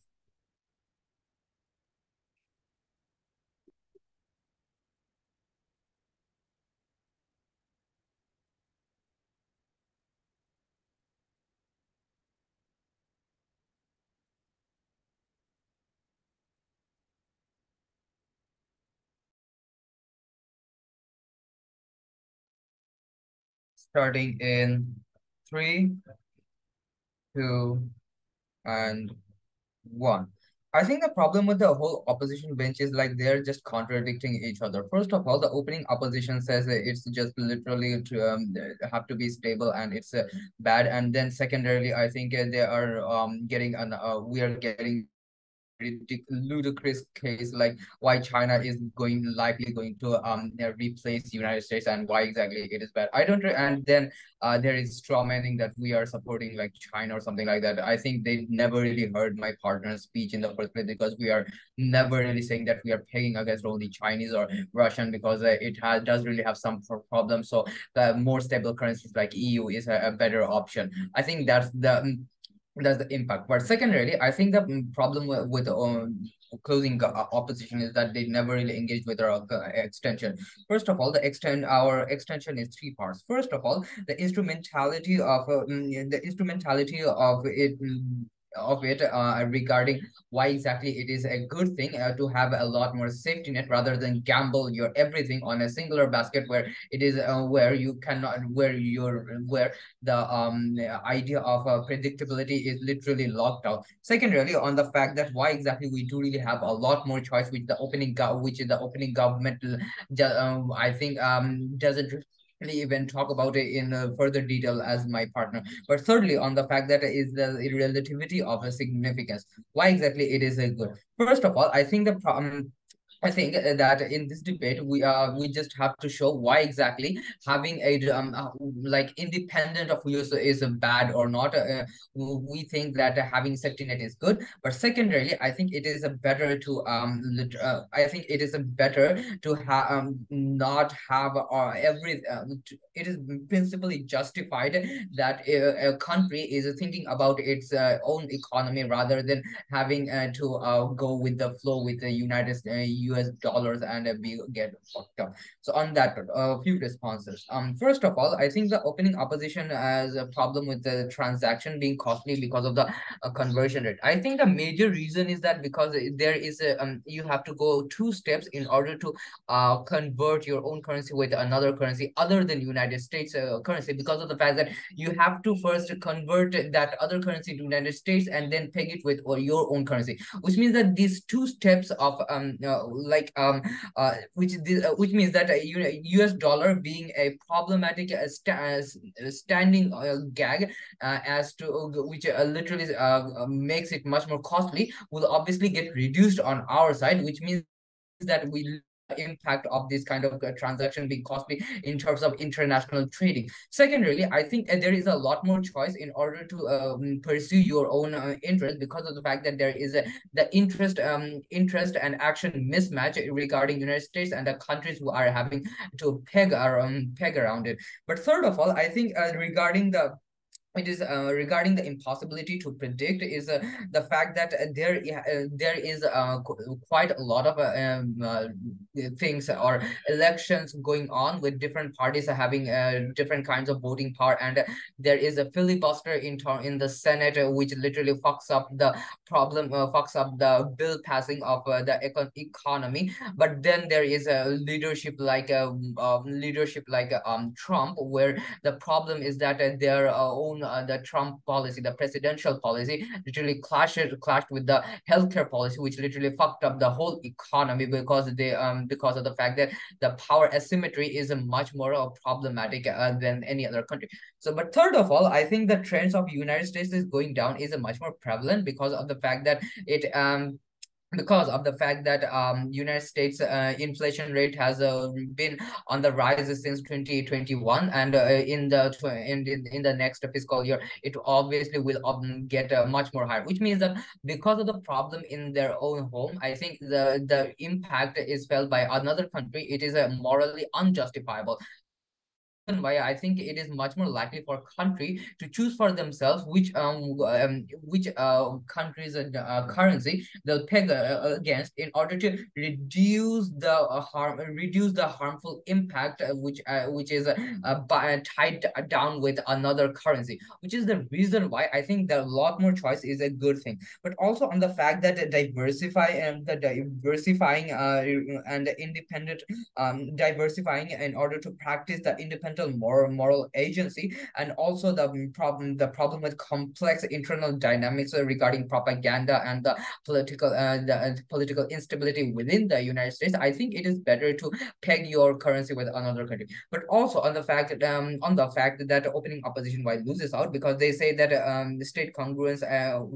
starting in 3, 2, and 1. I think the problem with the whole opposition bench is like they're just contradicting each other. First of all, the opening opposition says it's just literally to have to be stable and it's bad. And then secondarily, I think they are getting we are getting ludicrous case like why China is likely going to replace United States and why exactly it is bad. I don't and then there is strawmanning that we are supporting like China or something like that. I think they never really heard my partner's speech in the first place because we are never really saying that we are pegging against only Chinese or Russian because it does really have some problems. So the more stable currencies like EU is a better option. I think that's the impact. But secondarily, I think the problem with closing opposition is that they never really engaged with our extension. First of all, our extension is 3 parts. First of all, the instrumentality of it regarding why exactly it is a good thing to have a lot more safety net rather than gamble your everything on a singular basket where it is where you cannot where the idea of predictability is literally locked out. Secondarily, on the fact that why exactly we do really have a lot more choice with the opening government I think doesn't even talk about it in further detail as my partner. But thirdly, on the fact that is the relativity of a significance. Why exactly it is a good? First of all, I think the problem. I think that in this debate we just have to show why exactly having a like independent of US is bad or not. We think that having safety net is good, but secondarily, I think it is a better to I think it is a better to have not have it is principally justified that a country is thinking about its own economy rather than having to go with the flow with the US dollars and get fucked up. So on that, a few responses. First of all, I think the opening opposition has a problem with the transaction being costly because of the conversion rate. I think the major reason is that because there is a you have to go 2 steps in order to convert your own currency with another currency other than United States currency, because of the fact that you have to first convert that other currency to United States and then peg it with your own currency, which means that these 2 steps of which means that US dollar being a problematic standing gag as to which literally makes it much more costly will obviously get reduced on our side, which means that we impact of this kind of transaction being costly in terms of international trading. Secondarily, I think there is a lot more choice in order to pursue your own interest because of the fact that there is the interest and action mismatch regarding United States and the countries who are having to peg around it. But third of all, I think regarding the impossibility to predict is the fact that there is quite a lot of things or elections going on with different parties having different kinds of voting power, and there is a filibuster in the Senate which literally fucks up the bill passing of the economy. But then there is a leadership like Trump, where the problem is that their own the Trump policy, the presidential policy, literally clashed with the healthcare policy, which literally fucked up the whole economy because of the fact that the power asymmetry is much more problematic than any other country. So, but third of all, I think the trends of United States is going down is much more prevalent because of the fact that United States inflation rate has been on the rise since 2021, and in the next fiscal year it obviously will get much more higher, which means that because of the problem in their own home, I think the impact is felt by another country. It is morally unjustifiable. Why I think it is much more likely for a country to choose for themselves which country's currency they'll peg against in order to reduce the harmful impact which is tied down with another currency, which is the reason why I think that a lot more choice is a good thing. But also on the fact that diversifying and independent diversifying in order to practice the independent fundamental moral agency, and also the problem with complex internal dynamics regarding propaganda and the political instability within the United States, I think it is better to peg your currency with another country. But also on the fact that opening opposition while loses out, because they say that the state congruence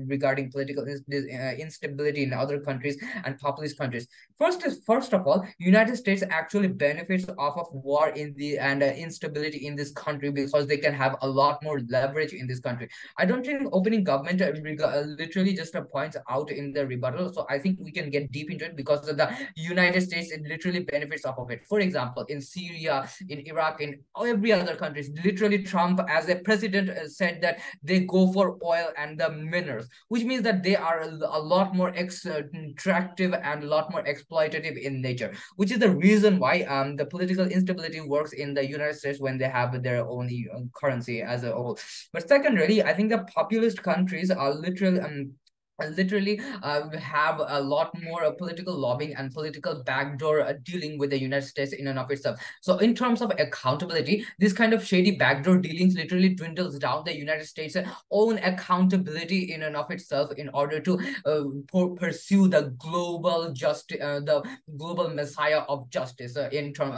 regarding political instability in other countries and populist countries. First of all, United States actually benefits off of war in the and instability in this country, because they can have a lot more leverage in this country. I don't think opening government literally just points out in the rebuttal. So I think we can get deep into it, because of the United States, it literally benefits off of it. For example, in Syria, in Iraq, in every other countries, literally Trump as a president said that they go for oil and the minerals, which means that they are a lot more extractive and a lot more exploitative in nature, which is the reason why the political instability works in the United States when they have their own currency as a whole. But secondarily, I think the populist countries are literally have a lot more political lobbying and political backdoor dealing with the United States in and of itself. So in terms of accountability, this kind of shady backdoor dealings literally dwindles down the United States' own accountability in and of itself, in order to pursue the global the global messiah of justice in term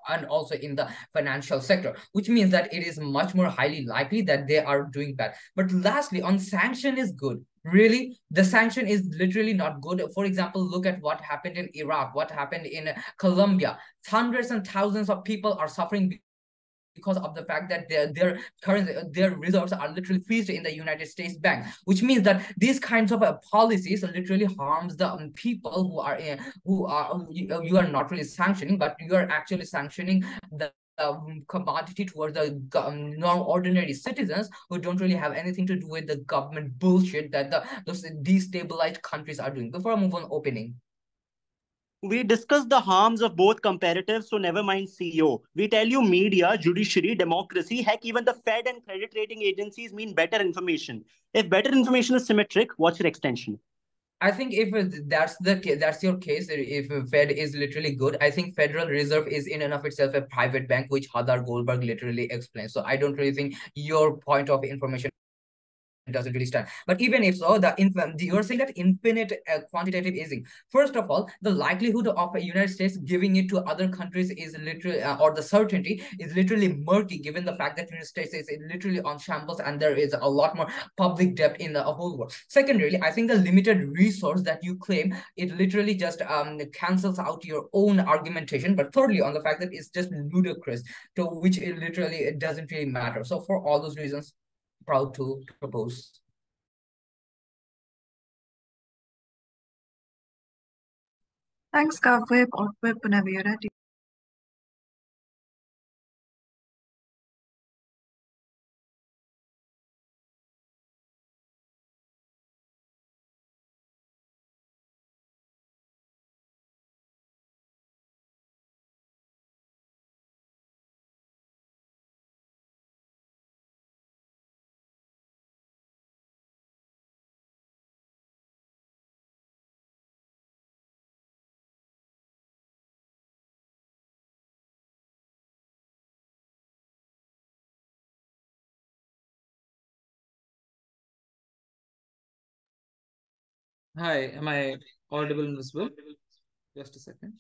and also in the financial sector, which means that it is much more highly likely that they are doing bad. But lastly, on sanction is good. Really, the sanction is literally not good. For example, look at what happened in Iraq, what happened in Colombia. Hundreds and thousands of people are suffering because of the fact that their reserves are literally freezed in the United States bank, which means that these kinds of policies literally harms the people you are not really sanctioning, but you are actually sanctioning the commodity towards the non-ordinary citizens who don't really have anything to do with the government bullshit that those destabilized countries are doing. Before I move on opening, we discuss the harms of both comparatives, so never mind CEO. We tell you media, judiciary, democracy, heck, even the Fed and credit rating agencies mean better information. If better information is symmetric, what's your extension? I think if that's your case, if Fed is literally good, I think Federal Reserve is in and of itself a private bank, which Hadar Goldberg literally explains. So I don't really think your point of information doesn't really stand. But even if so, you're saying that infinite quantitative easing. First of all, the likelihood of a United States giving it to other countries is literally, or the certainty is literally murky, given the fact that United States is literally on shambles and there is a lot more public debt in the whole world. Secondarily, I think the limited resource that you claim, it literally just cancels out your own argumentation. But thirdly, on the fact that it's just ludicrous, to which it doesn't really matter. So for all those reasons, proud to propose. Thanks, Kavweb. Outweb, whenever you're ready. Hi, am I audible and visible? Just a second.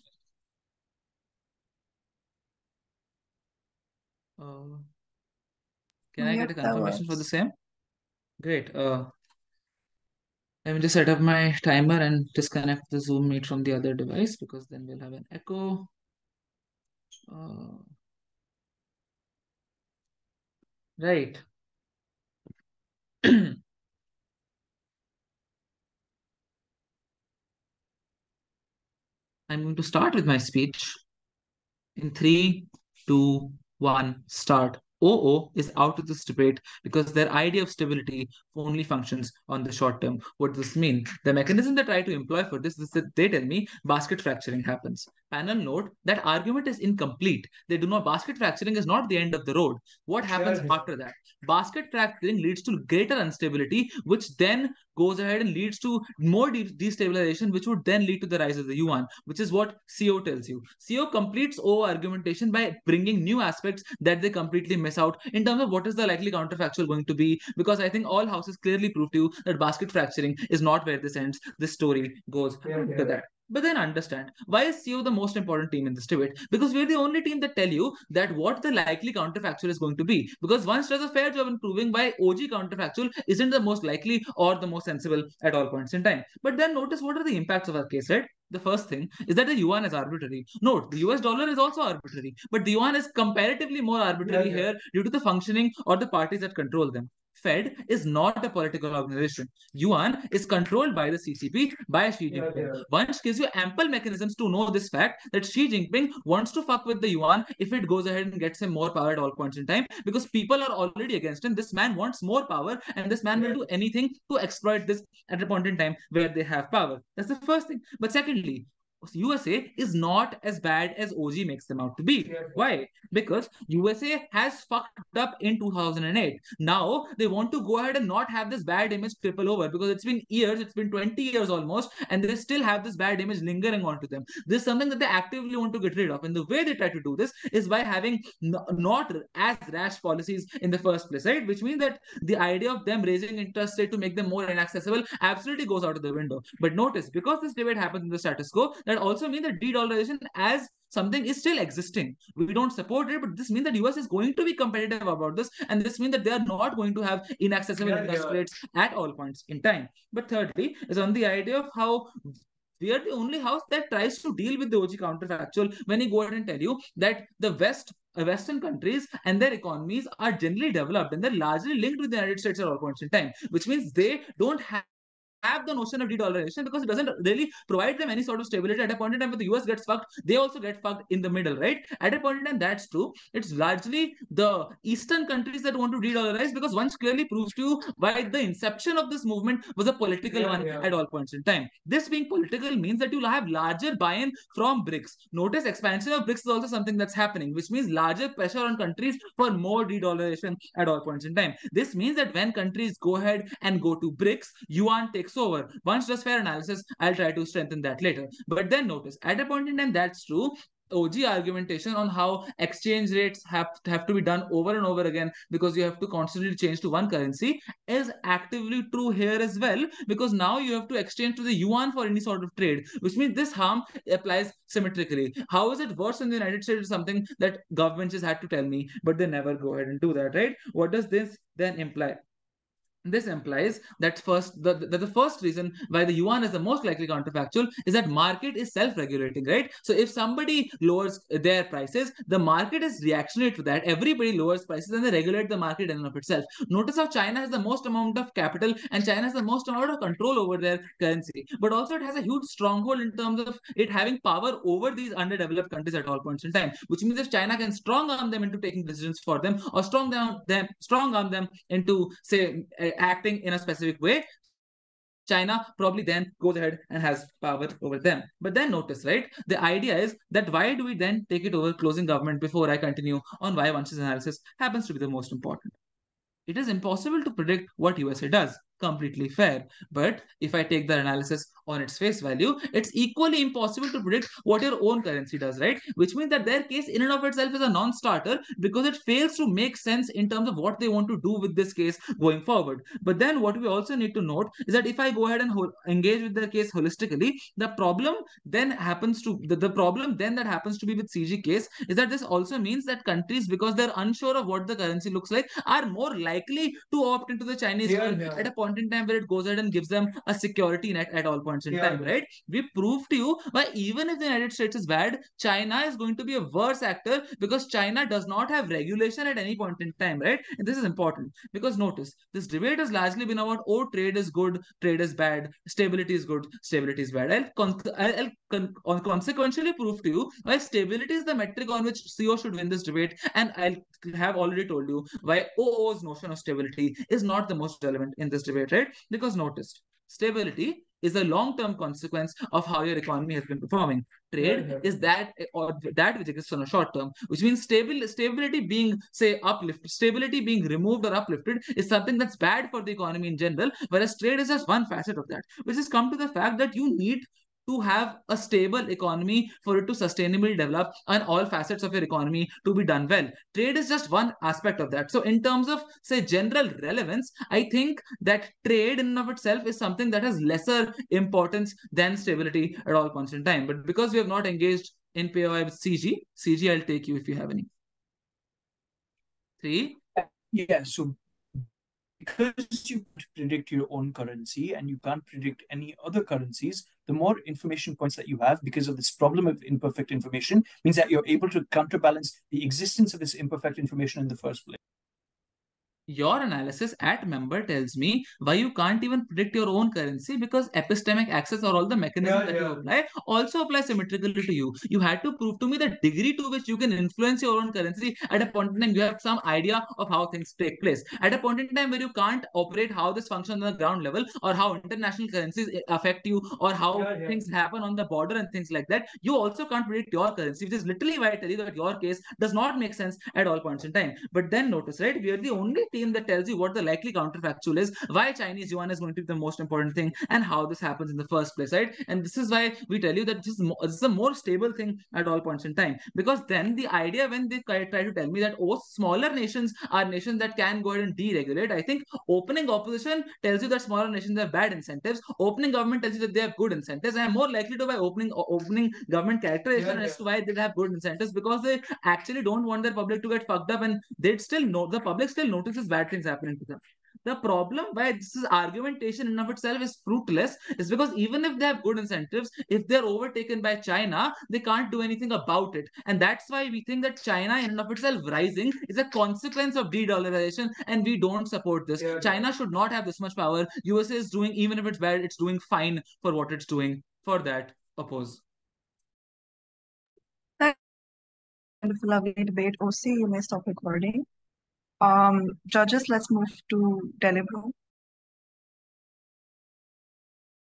Can I get a confirmation for the same? Great. Let me just set up my timer and disconnect the Zoom meet from the other device, because then we'll have an echo. Right. I'm going to start with my speech in 3, 2, 1, start. OO is out of this debate because their idea of stability only functions on the short term. What does this mean? The mechanism they try to employ for this is that they tell me basket fracturing happens. Panel note that argument is incomplete. They do not. Basket fracturing is not the end of the road. What happens after that? Basket fracturing leads to greater instability, which then goes ahead and leads to more destabilization, which would then lead to the rise of the yuan, which is what CO tells you. CO completes O argumentation by bringing new aspects that they completely miss out in terms of what is the likely counterfactual going to be, because I think all houses clearly prove to you that basket fracturing is not where this ends. This story goes to that. But then understand, why is CO the most important team in this debate? Because we're the only team that tell you that what the likely counterfactual is going to be. Because once does a fair job in proving why OG counterfactual isn't the most likely or the most sensible at all points in time. But then notice what are the impacts of our case, right? The first thing is that the yuan is arbitrary. Note, the US dollar is also arbitrary, but the yuan is comparatively more arbitrary here due to the functioning or the parties that control them. Fed is not a political organization. Yuan is controlled by the CCP, by Xi Jinping. Once gives you ample mechanisms to know this fact that Xi Jinping wants to fuck with the yuan if it goes ahead and gets him more power at all points in time, because people are already against him. This man wants more power, and this man will do anything to exploit this at a point in time where they have power. That's the first thing. But secondly, USA is not as bad as OG makes them out to be. Why? Because USA has fucked up in 2008. Now they want to go ahead and not have this bad image triple over, because it's been years, it's been 20 years almost, and they still have this bad image lingering onto them. This is something that they actively want to get rid of. And the way they try to do this is by having not as rash policies in the first place, right? Which means that the idea of them raising interest rate to make them more inaccessible absolutely goes out of the window. But notice, because this debate happens in the status quo, that also means that de-dollarization as something is still existing. We don't support it, but this means that US is going to be competitive about this, and this means that they are not going to have inaccessible interest rates at all points in time. But thirdly is on the idea of how we are the only house that tries to deal with the OG counterfactual when you go ahead and tell you that the Western countries and their economies are generally developed and they're largely linked with the United States at all points in time, which means they don't have the notion of de-dollarization because it doesn't really provide them any sort of stability. At a point in time where the US gets fucked, they also get fucked in the middle, right? At a point in time, that's true. It's largely the Eastern countries that want to de-dollarize, because once clearly proves to you why the inception of this movement was a political one at all points in time. This being political means that you'll have larger buy-in from BRICS. Notice expansion of BRICS is also something that's happening, which means larger pressure on countries for more de-dollarization at all points in time. This means that when countries go ahead and go to BRICS, yuan takes over. Once does fair analysis, I'll try to strengthen that later. But then notice, at a point in time, that's true. OG argumentation on how exchange rates have to be done over and over again because you have to constantly change to one currency is actively true here as well, because now you have to exchange to the yuan for any sort of trade, which means this harm applies symmetrically. How is it worse in the United States is something that governments just had to tell me, but they never go ahead and do that, right? What does this then imply? This implies that the first reason why the yuan is the most likely counterfactual is that market is self-regulating, right? So if somebody lowers their prices, the market is reactionary to that. Everybody lowers prices and they regulate the market in and of itself. Notice how China has the most amount of capital and China has the most amount of control over their currency, but also it has a huge stronghold in terms of it having power over these underdeveloped countries at all points in time, which means if China can strong arm them into taking decisions for them, or strong arm them into, say, acting in a specific way, China probably then goes ahead and has power over them. But then notice, right? The idea is that why do we then take it over closing government before I continue on why Vansh's analysis happens to be the most important? It is impossible to predict what USA does. Completely fair. But if I take the analysis on its face value, it's equally impossible to predict what your own currency does, right? Which means that their case in and of itself is a non-starter because it fails to make sense in terms of what they want to do with this case going forward. But then what we also need to note is that if I go ahead and engage with the case holistically, the problem then happens to the problem then that happens to be with CG case is that this also means that countries, because they're unsure of what the currency looks like, are more likely to opt into the Chinese yuan at a point in time where it goes ahead and gives them a security net at all points in time, right? We prove to you why even if the United States is bad, China is going to be a worse actor because China does not have regulation at any point in time, right? And this is important because notice, this debate has largely been about, oh, trade is good, trade is bad, stability is good, stability is bad. I'll consequentially prove to you why stability is the metric on which CO should win this debate, and I'll have already told you why OO's notion of stability is not the most relevant in this debate, right? Because notice, stability is a long-term consequence of how your economy has been performing. Trade is that, or that which exists on a short term, which means stability being, say, uplifted, stability being removed or uplifted is something that's bad for the economy in general, whereas trade is just one facet of that, which has come to the fact that you need to have a stable economy for it to sustainably develop and all facets of your economy to be done well. Trade is just one aspect of that. So in terms of, say, general relevance, I think that trade in and of itself is something that has lesser importance than stability at all points in time. But because we have not engaged in POI with CG, I'll take you if you have any. 3. Yeah, so because you predict your own currency and you can't predict any other currencies, the more information points that you have because of this problem of imperfect information means that you're able to counterbalance the existence of this imperfect information in the first place. Your analysis at member tells me why you can't even predict your own currency, because epistemic access or all the mechanisms that you apply also apply symmetrically to you. You had to prove to me the degree to which you can influence your own currency at a point in time. You have some idea of how things take place. At a point in time where you can't operate how this functions on the ground level, or how international currencies affect you, or how things happen on the border and things like that, you also can't predict your currency, which is literally why I tell you that your case does not make sense at all points in time. But then notice, right, we are the only team that tells you what the likely counterfactual is, why Chinese yuan is going to be the most important thing, and how this happens in the first place, right? And this is why we tell you that this is a more stable thing at all points in time. Because then the idea when they try to tell me that, oh, smaller nations are nations that can go ahead and deregulate, I think opening opposition tells you that smaller nations have bad incentives. Opening government tells you that they have good incentives. And I'm more likely to buy opening government characterization as to why they have good incentives, because they actually don't want their public to get fucked up, and they'd still know, the public still notices bad things happening to them. The problem why this is argumentation in of itself is fruitless is because even if they have good incentives, if they're overtaken by China, they can't do anything about it. And that's why we think that China in and of itself rising is a consequence of de-dollarization, and we don't support this. China should not have this much power. USA is doing, even if it's bad, it's doing fine for what it's doing. For that, oppose. Wonderful, lovely debate. OC, you may stop recording. Judges, let's move to deliberate.